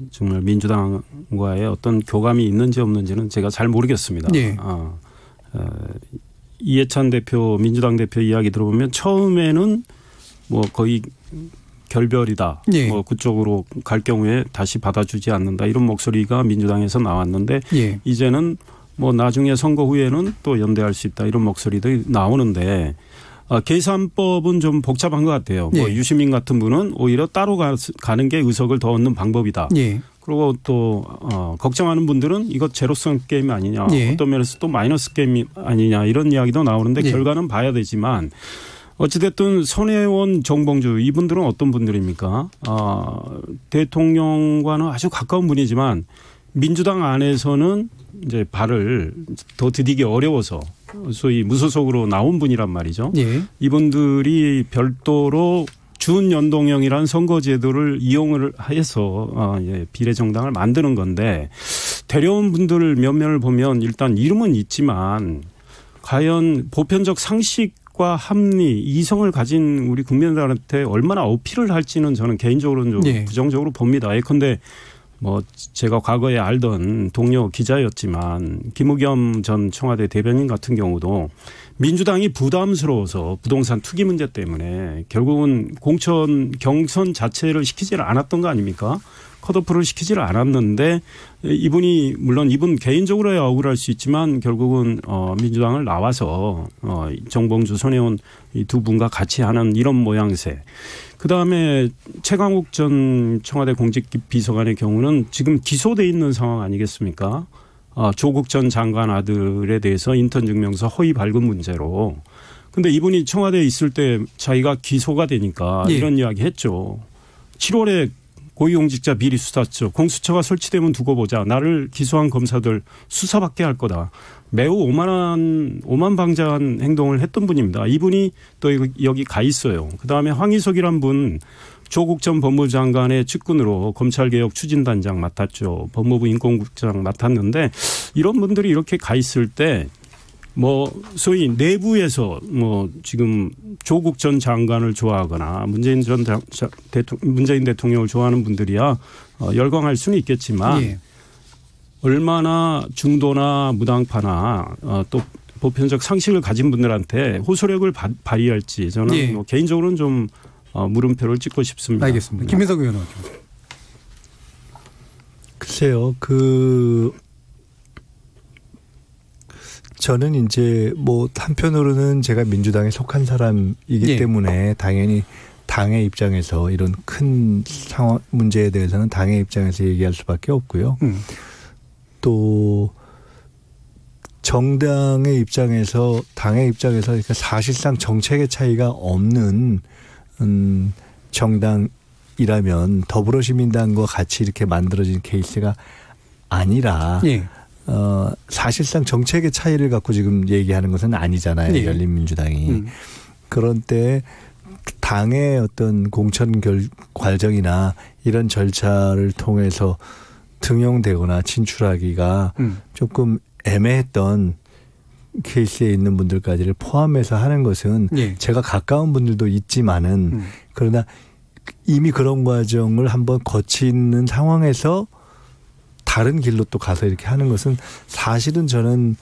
[SPEAKER 5] 정말 민주당과의 어떤 교감이 있는지 없는지는 제가 잘 모르겠습니다.
[SPEAKER 3] 네.
[SPEAKER 5] 이해찬 대표, 민주당 대표 이야기 들어보면 처음에는 뭐 거의 결별이다.
[SPEAKER 3] 예.
[SPEAKER 5] 뭐 그쪽으로 갈 경우에 다시 받아주지 않는다. 이런 목소리가 민주당에서 나왔는데
[SPEAKER 3] 예.
[SPEAKER 5] 이제는 뭐 나중에 선거 후에는 또 연대할 수 있다. 이런 목소리들이 나오는데 계산법은 좀 복잡한 것 같아요.
[SPEAKER 3] 예.
[SPEAKER 5] 뭐 유시민 같은 분은 오히려 따로 가는 게 의석을 더 얻는 방법이다.
[SPEAKER 3] 예.
[SPEAKER 5] 그리고 또 걱정하는 분들은 이거 제로섬 게임 아니냐.
[SPEAKER 3] 예.
[SPEAKER 5] 어떤 면에서 또 마이너스 게임 아니냐. 이런 이야기도 나오는데
[SPEAKER 3] 예.
[SPEAKER 5] 결과는 봐야 되지만 어찌됐든 손혜원, 정봉주 이분들은 어떤 분들입니까? 대통령과는 아주 가까운 분이지만 민주당 안에서는 이제 발을 더 디디기 어려워서 소위 무소속으로 나온 분이란 말이죠.
[SPEAKER 3] 예.
[SPEAKER 5] 이분들이 별도로 준연동형이라는 선거제도를 이용을 해서 비례정당을 만드는 건데 데려온 분들 몇몇을 보면 일단 이름은 있지만 과연 보편적 상식과 합리, 이성을 가진 우리 국민들한테 얼마나 어필을 할지는 저는 개인적으로는 좀
[SPEAKER 3] 예.
[SPEAKER 5] 부정적으로 봅니다. 예컨대 뭐 제가 과거에 알던 동료 기자였지만 김의겸 전 청와대 대변인 같은 경우도 민주당이 부담스러워서 부동산 투기 문제 때문에 결국은 공천 경선 자체를 시키지를 않았던 거 아닙니까? 컷오프를 시키지를 않았는데 이분이 물론 이분 개인적으로야 억울할 수 있지만 결국은 민주당을 나와서 정봉주, 손혜원 이 두 분과 같이 하는 이런 모양새. 그다음에 최강욱 전 청와대 공직비서관의 경우는 지금 기소돼 있는 상황 아니겠습니까? 조국 전 장관 아들에 대해서 인턴 증명서 허위 발급 문제로. 근데 이분이 청와대에 있을 때 자기가 기소가 되니까
[SPEAKER 3] 예.
[SPEAKER 5] 이런 이야기 했죠. 7월에 고위공직자 비리 수사처 공수처가 설치되면 두고 보자. 나를 기소한 검사들 수사받게 할 거다. 매우 오만방자한 행동을 했던 분입니다. 이분이 또 여기 가 있어요. 그다음에 황희석이란 분 조국 전 법무부 장관의 측근으로 검찰개혁 추진단장 맡았죠. 법무부 인권국장 맡았는데 이런 분들이 이렇게 가 있을 때 뭐 소위 내부에서 뭐 지금 조국 전 장관을 좋아하거나 문재인 대통령을 좋아하는 분들이야 열광할 수는 있겠지만
[SPEAKER 3] 예.
[SPEAKER 5] 얼마나 중도나 무당파나 또 보편적 상식을 가진 분들한테 호소력을 발휘할지 저는
[SPEAKER 3] 예.
[SPEAKER 5] 뭐 개인적으로는 좀 물음표를 찍고 싶습니다.
[SPEAKER 3] 알겠습니다. 김민석 의원은
[SPEAKER 4] 글쎄요. 저는 이제 뭐 한편으로는 제가 민주당에 속한 사람이기
[SPEAKER 3] 예.
[SPEAKER 4] 때문에 당연히 당의 입장에서 이런 큰 상황 문제에 대해서는 당의 입장에서 얘기할 수밖에 없고요. 또 정당의 입장에서 당의 입장에서 그러니까 사실상 정책의 차이가 없는 정당이라면 더불어시민당과 같이 이렇게 만들어진 케이스가 아니라
[SPEAKER 3] 예.
[SPEAKER 4] 사실상 정책의 차이를 갖고 지금 얘기하는 것은 아니잖아요.
[SPEAKER 3] 예.
[SPEAKER 4] 열린민주당이. 그런 때 당의 어떤 공천 과정이나 이런 절차를 통해서 등용되거나 진출하기가 조금 애매했던 케이스에 있는 분들까지를 포함해서 하는 것은
[SPEAKER 3] 예.
[SPEAKER 4] 제가 가까운 분들도 있지만은 그러나 이미 그런 과정을 한번 거치는 상황에서 다른 길로 또 가서 이렇게 하는 것은 사실은 저는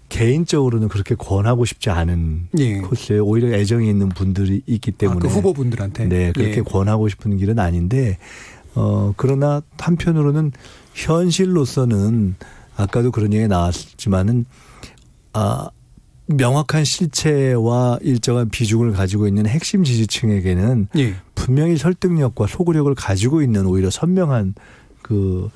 [SPEAKER 4] 개인적으로는 그렇게 권하고 싶지 않은
[SPEAKER 3] 예.
[SPEAKER 4] 코스예요. 오히려 애정이 있는 분들이 있기 때문에.
[SPEAKER 3] 그 후보분들한테.
[SPEAKER 4] 네. 그렇게
[SPEAKER 3] 예.
[SPEAKER 4] 권하고 싶은 길은 아닌데 그러나 한편으로는 현실로서는 아까도 그런 얘기 나왔지만은 명확한 실체와 일정한 비중을 가지고 있는 핵심 지지층에게는 예. 분명히 설득력과 소구력을 가지고 있는 오히려 선명한 그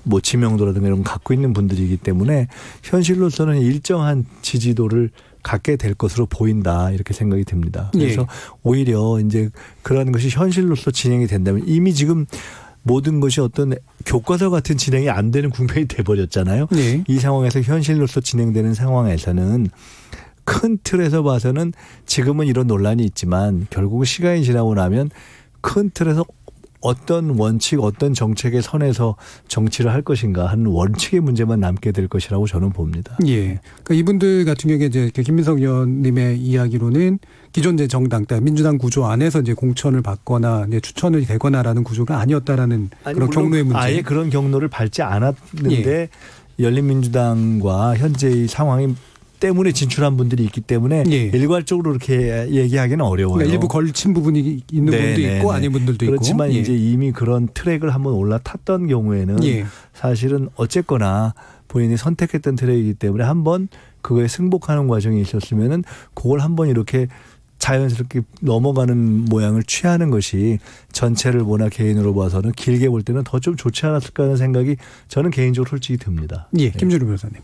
[SPEAKER 4] 뭐 지명도라든가 이런 걸 갖고 있는 분들이기 때문에 현실로서는 일정한 지지도를 갖게 될 것으로 보인다 이렇게 생각이 듭니다. 그래서 예. 오히려 이제 그러한 것이 현실로서 진행이 된다면 이미 지금 모든 것이 어떤 교과서 같은 진행이 안 되는 국면이 돼버렸잖아요. 예. 이 상황에서 현실로서 진행되는 상황에서는 큰 틀에서 봐서는 지금은 이런 논란이 있지만 결국 시간이 지나고 나면 큰 틀에서 어떤 원칙, 어떤 정책의 선에서 정치를 할 것인가 하는 원칙의 문제만 남게 될 것이라고 저는 봅니다.
[SPEAKER 3] 예. 그러니까 이분들 같은 경우에 이제 김민석 의원님의 이야기로는 기존 이제 정당, 민주당 구조 안에서 이제 공천을 받거나 이제 추천을 되거나라는 구조가 아니었다라는 그런 경로의 문제.
[SPEAKER 4] 아예 그런 경로를 밟지 않았는데 예. 열린민주당과 현재의 상황이 때문에 진출한 분들이 있기 때문에 예. 일괄적으로 이렇게 얘기하기는 어려워요.
[SPEAKER 3] 그러니까 일부 걸친 부분이 있는 분도 있고 아닌 분들도 있고.
[SPEAKER 4] 그렇지만 이제 이미 그런 트랙을 한번 올라탔던 경우에는 사실은 어쨌거나 본인이 선택했던 트랙이기 때문에 한번 그거에 승복하는 과정이 있었으면은 그걸 한번 이렇게 자연스럽게 넘어가는 모양을 취하는 것이 전체를 보나 개인으로 봐서는 길게 볼 때는 더 좀 좋지 않았을까 하는 생각이 저는 개인적으로 솔직히 듭니다.
[SPEAKER 3] 예, 김준우 변호사님.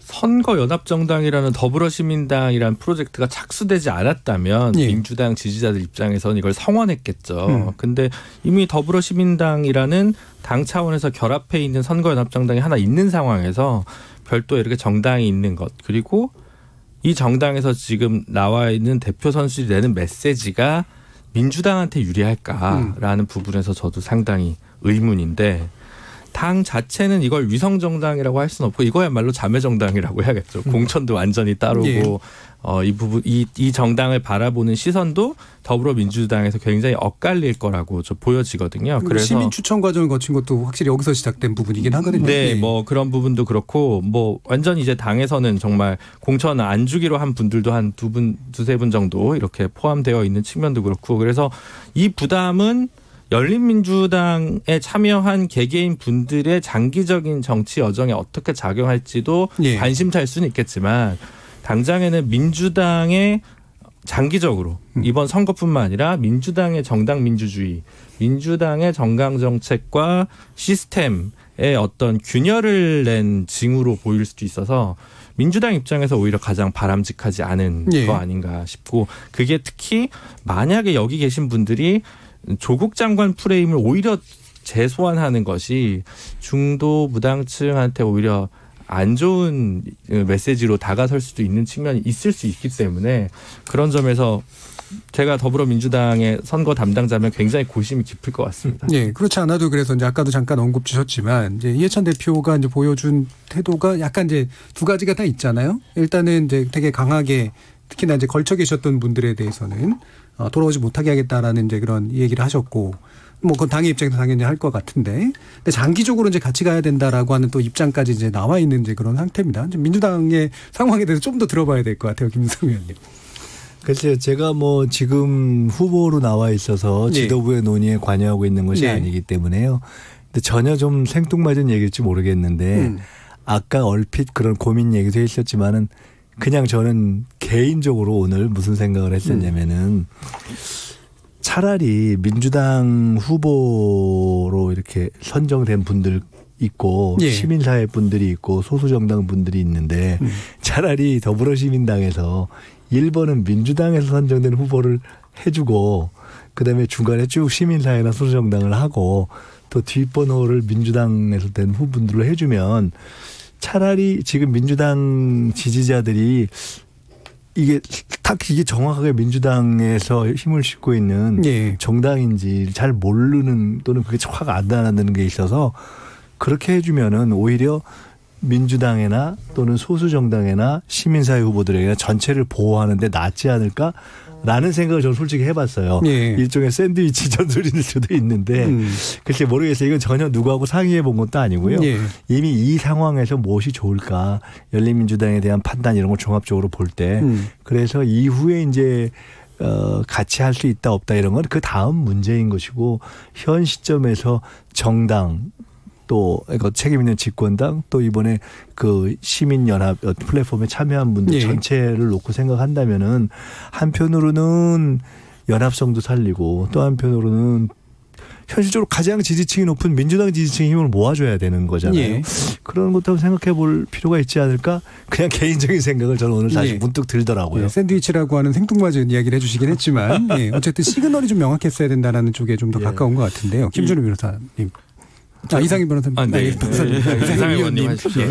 [SPEAKER 6] 선거연합정당이라는 더불어시민당이라는 프로젝트가 착수되지 않았다면 예. 민주당 지지자들 입장에서는 이걸 성원했겠죠. 근데 이미 더불어시민당이라는 당 차원에서 결합해 있는 선거연합정당이 하나 있는 상황에서 별도의 이렇게 정당이 있는 것 그리고 이 정당에서 지금 나와 있는 대표 선수들이 내는 메시지가 민주당한테 유리할까라는 부분에서 저도 상당히 의문인데 당 자체는 이걸 위성정당이라고 할 수는 없고 이거야말로 자매정당이라고 해야겠죠. 공천도 완전히 따르고 예. 이 부분 이 정당을 바라보는 시선도 더불어민주당에서 굉장히 엇갈릴 거라고 저 보여지거든요.
[SPEAKER 3] 그래서 시민 추천 과정을 거친 것도 확실히 여기서 시작된 부분이긴 하거든요.
[SPEAKER 6] 네, 뭐 그런 부분도 그렇고 뭐 완전 이제 당에서는 정말 공천 안 주기로 한 분들도 한 두세 분 정도 이렇게 포함되어 있는 측면도 그렇고 그래서 이 부담은 열린민주당에 참여한 개개인 분들의 장기적인 정치 여정에 어떻게 작용할지도 예. 관심사일 수는 있겠지만 당장에는 민주당의 장기적으로 이번 선거뿐만 아니라 민주당의 정당 민주주의, 민주당의 정강 정책과 시스템의 어떤 균열을 낸 징후로 보일 수도 있어서 민주당 입장에서 오히려 가장 바람직하지 않은 예. 거 아닌가 싶고 그게 특히 만약에 여기 계신 분들이 조국 장관 프레임을 오히려 재소환하는 것이 중도 무당층한테 오히려 안 좋은 메시지로 다가설 수도 있는 측면이 있을 수 있기 때문에 그런 점에서 제가 더불어민주당의 선거 담당자면 굉장히 고심이 깊을 것 같습니다.
[SPEAKER 3] 네, 그렇지 않아도 그래서 이제 아까도 잠깐 언급 주셨지만 이제 이해찬 대표가 이제 보여준 태도가 약간 이제 두 가지가 다 있잖아요. 일단은 이제 되게 강하게 특히나 이제 걸쳐 계셨던 분들에 대해서는 돌아오지 못하게 하겠다라는 이제 그런 얘기를 하셨고, 뭐 그건 당의 입장에서 당연히 할 것 같은데, 근데 장기적으로 이제 같이 가야 된다라고 하는 또 입장까지 이제 나와 있는 이제 그런 상태입니다. 민주당의 상황에 대해서 좀 더 들어봐야 될 것 같아요, 김민석 의원님.
[SPEAKER 4] 글쎄요, 제가 뭐 지금 후보로 나와 있어서 지도부의 논의에 관여하고 있는 것이 아니기 때문에요. 근데 전혀 좀 생뚱맞은 얘기일지 모르겠는데, 아까 얼핏 그런 고민 얘기도 했었지만은. 그냥 저는 개인적으로 오늘 무슨 생각을 했었냐면은 차라리 민주당 후보로 이렇게 선정된 분들 있고 시민사회 분들이 있고 소수정당 분들이 있는데 차라리 더불어시민당에서 1번은 민주당에서 선정된 후보를 해주고 그다음에 중간에 쭉 시민사회나 소수정당을 하고 또 뒷번호를 민주당에서 된 후보들로 해주면 차라리 지금 민주당 지지자들이 이게 딱 이게 정확하게 민주당에서 힘을 싣고 있는 정당인지 잘 모르는 또는 그게 확 안 나는 게 있어서 그렇게 해주면은 오히려 민주당이나 또는 소수 정당이나 시민사회 후보들에게나 전체를 보호하는 데 낫지 않을까라는 생각을 저는 솔직히 해봤어요. 일종의 샌드위치 전술일 수도 있는데 글쎄 모르겠어요. 이건 전혀 누구하고 상의해 본 것도 아니고요. 이미 이 상황에서 무엇이 좋을까 열린민주당에 대한 판단 이런 걸 종합적으로 볼 때 그래서 이후에 이제 같이 할 수 있다 없다 이런 건 그 다음 문제인 것이고 현 시점에서 정당 또 책임 있는 집권당 또 이번에 그 시민연합 플랫폼에 참여한 분들 전체를 놓고 생각한다면은 한편으로는 연합성도 살리고 또 한편으로는 현실적으로 가장 지지층이 높은 민주당 지지층의 힘을 모아줘야 되는 거잖아요. 그런 것도 생각해 볼 필요가 있지 않을까? 그냥 개인적인 생각을 저는 오늘 다시 문득 들더라고요.
[SPEAKER 3] 샌드위치라고 하는 생뚱맞은 이야기를 해주시긴 했지만 어쨌든 시그널이 좀 명확했어야 된다는 쪽에 좀 더 가까운 것 같은데요. 김준우 변호사님. 이상희 변호사님.
[SPEAKER 6] 이상희 의원님 하십시오.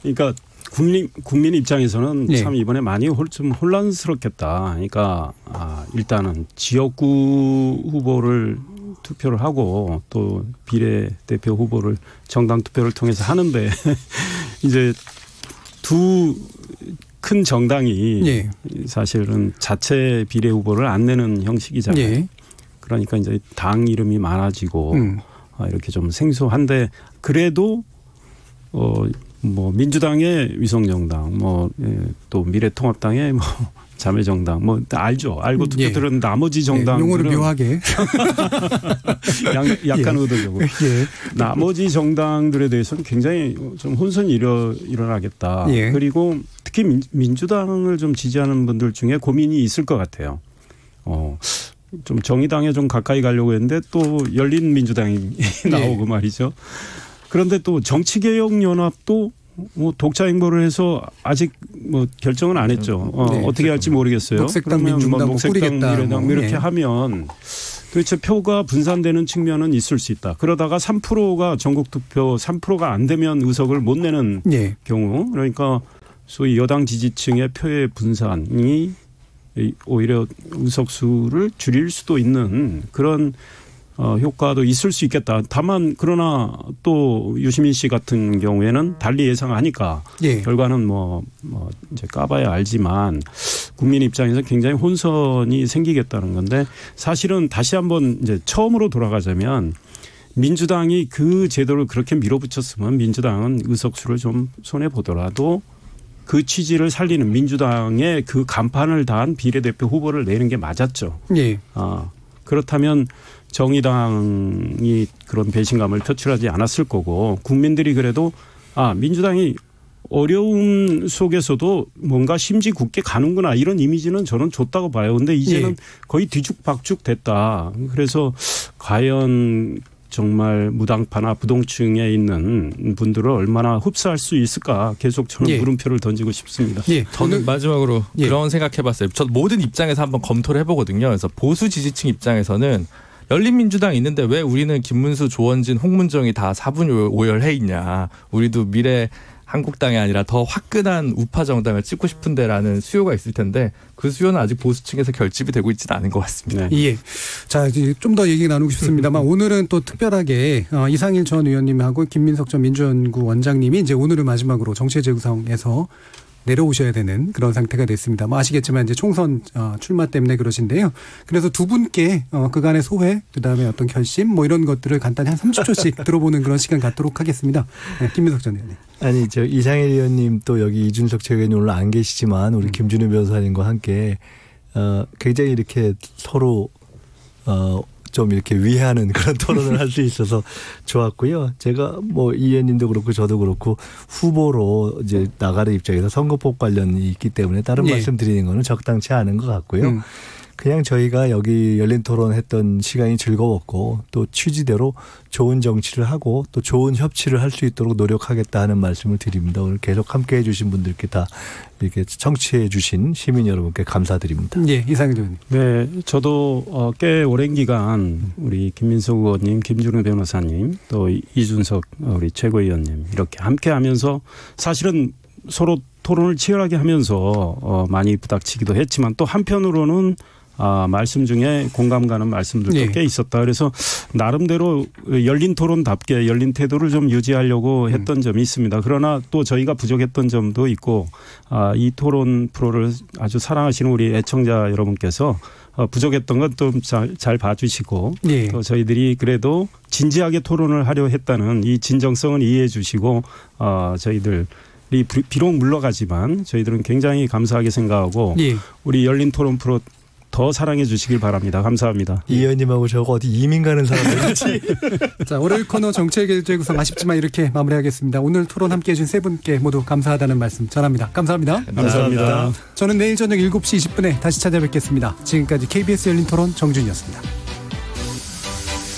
[SPEAKER 5] 그러니까 국민 입장에서는 참 이번에 많이 좀 혼란스럽겠다. 그러니까 일단은 지역구 후보를 투표를 하고 또 비례대표 후보를 정당 투표를 통해서 하는데 이제 두 큰 정당이 사실은 자체 비례 후보를 안 내는 형식이잖아요. 그러니까 이제 당 이름이 많아지고 이렇게 좀 생소한데 그래도 뭐 민주당의 위성정당, 또 미래통합당의 자매정당, 알죠. 알고 투표들은 나머지 정당들은
[SPEAKER 3] 용어를 묘하게
[SPEAKER 5] 약간 의도적으로 나머지 정당들에 대해서는 굉장히 좀 혼선이 일어나겠다. 그리고 특히 민주당을 좀 지지하는 분들 중에 고민이 있을 것 같아요. 좀 정의당에 좀 가까이 가려고 했는데 또 열린민주당이 나오고 말이죠. 그런데 또 정치개혁연합도 독자 행보를 해서 아직 결정은 안 했죠. 어떻게 할지 모르겠어요.
[SPEAKER 3] 녹색당, 민중당,
[SPEAKER 5] 녹색당, 미래당 이렇게 하면 도대체 표가 분산되는 측면은 있을 수 있다. 그러다가 3%가 전국 투표 3%가 안 되면 의석을 못 내는 경우 그러니까 소위 여당 지지층의 표의 분산이 오히려 의석수를 줄일 수도 있는 그런 효과도 있을 수 있겠다. 다만 그러나 또 유시민 씨 같은 경우에는 달리 예상하니까 결과는 이제 까봐야 알지만 국민 입장에서 굉장히 혼선이 생기겠다는 건데 사실은 다시 한번 이제 처음으로 돌아가자면 민주당이 그 제도를 그렇게 밀어붙였으면 민주당은 의석수를 좀 손해 보더라도 그 취지를 살리는 민주당의 그 간판을 다한 비례대표 후보를 내는 게 맞았죠. 그렇다면 정의당이 그런 배신감을 표출하지 않았을 거고 국민들이 그래도 민주당이 어려움 속에서도 뭔가 심지 굳게 가는구나 이런 이미지는 저는 줬다고 봐요. 그런데 이제는 거의 뒤죽박죽 됐다. 그래서 과연 정말 무당파나 부동층에 있는 분들을 얼마나 흡수할 수 있을까 계속 저는 물음표를 던지고 싶습니다.
[SPEAKER 6] 저는 마지막으로 그런 생각해봤어요. 저 모든 입장에서 한번 검토를 해보거든요. 그래서 보수 지지층 입장에서는 열린민주당 있는데 왜 우리는 김문수, 조원진, 홍문정이 다 4분 5열해 있냐. 우리도 미래 한국당이 아니라 더 화끈한 우파 정당을 찍고 싶은데라는 수요가 있을 텐데 그 수요는 아직 보수층에서 결집이 되고 있지는 않은 것 같습니다.
[SPEAKER 3] 자, 이제 좀 더 얘기 나누고 싶습니다만 오늘은 또 특별하게 이상일 전 의원님하고 김민석 전 민주연구 원장님이 이제 오늘은 마지막으로 정치의 재구성에서 내려오셔야 되는 그런 상태가 됐습니다. 아시겠지만 이제 총선 출마 때문에 그러신데요. 그래서 두 분께 그간의 소회, 그다음에 어떤 결심 이런 것들을 간단히 한 30초씩 들어보는 그런 시간 갖도록 하겠습니다. 김민석 전 의원님.
[SPEAKER 4] 아니 이상일 의원님 또 여기 이준석 최고위원님 오늘 안 계시지만 우리 김준우 변호사님과 함께 굉장히 이렇게 서로 좀 이렇게 위하는 그런 토론을 할 수 있어서 좋았고요. 제가 이 의원님도 그렇고 저도 그렇고 후보로 이제 나가는 입장에서 선거법 관련이 있기 때문에 다른 말씀 드리는 거는 적당치 않은 것 같고요. 그냥 저희가 여기 열린 토론했던 시간이 즐거웠고 또 취지대로 좋은 정치를 하고 또 좋은 협치를 할 수 있도록 노력하겠다 하는 말씀을 드립니다. 오늘 계속 함께해 주신 분들께 다 이렇게 청취해 주신 시민 여러분께 감사드립니다.
[SPEAKER 3] 이상일 의원님.
[SPEAKER 5] 네, 저도 꽤 오랜 기간 우리 김민석 의원님, 김준우 변호사님 또 이준석 우리 최고위원님 이렇게 함께하면서 사실은 서로 토론을 치열하게 하면서 많이 부닥치기도 했지만 또 한편으로는 말씀 중에 공감 가는 말씀들도 꽤 있었다. 그래서 나름대로 열린 토론답게 열린 태도를 좀 유지하려고 했던 점이 있습니다. 그러나 또 저희가 부족했던 점도 있고 이 토론 프로를 아주 사랑하시는 우리 애청자 여러분께서 부족했던 건 좀 잘 봐주시고 또 저희들이 그래도 진지하게 토론을 하려 했다는 이 진정성은 이해해 주시고 저희들이 비록 물러가지만 저희들은 굉장히 감사하게 생각하고 우리 열린 토론 프로 더 사랑해 주시길 바랍니다. 감사합니다.
[SPEAKER 4] 이 의원님하고 저거 어디 이민 가는 사람들이지.
[SPEAKER 3] 자, 월요일 코너 정치의 재구성 아쉽지만 이렇게 마무리하겠습니다. 오늘 토론 함께해 준 세 분께 모두 감사하다는 말씀 전합니다. 감사합니다.
[SPEAKER 5] 감사합니다.
[SPEAKER 3] 저는 내일 저녁 7시 20분에 다시 찾아뵙겠습니다. 지금까지 KBS 열린 토론 정준이었습니다.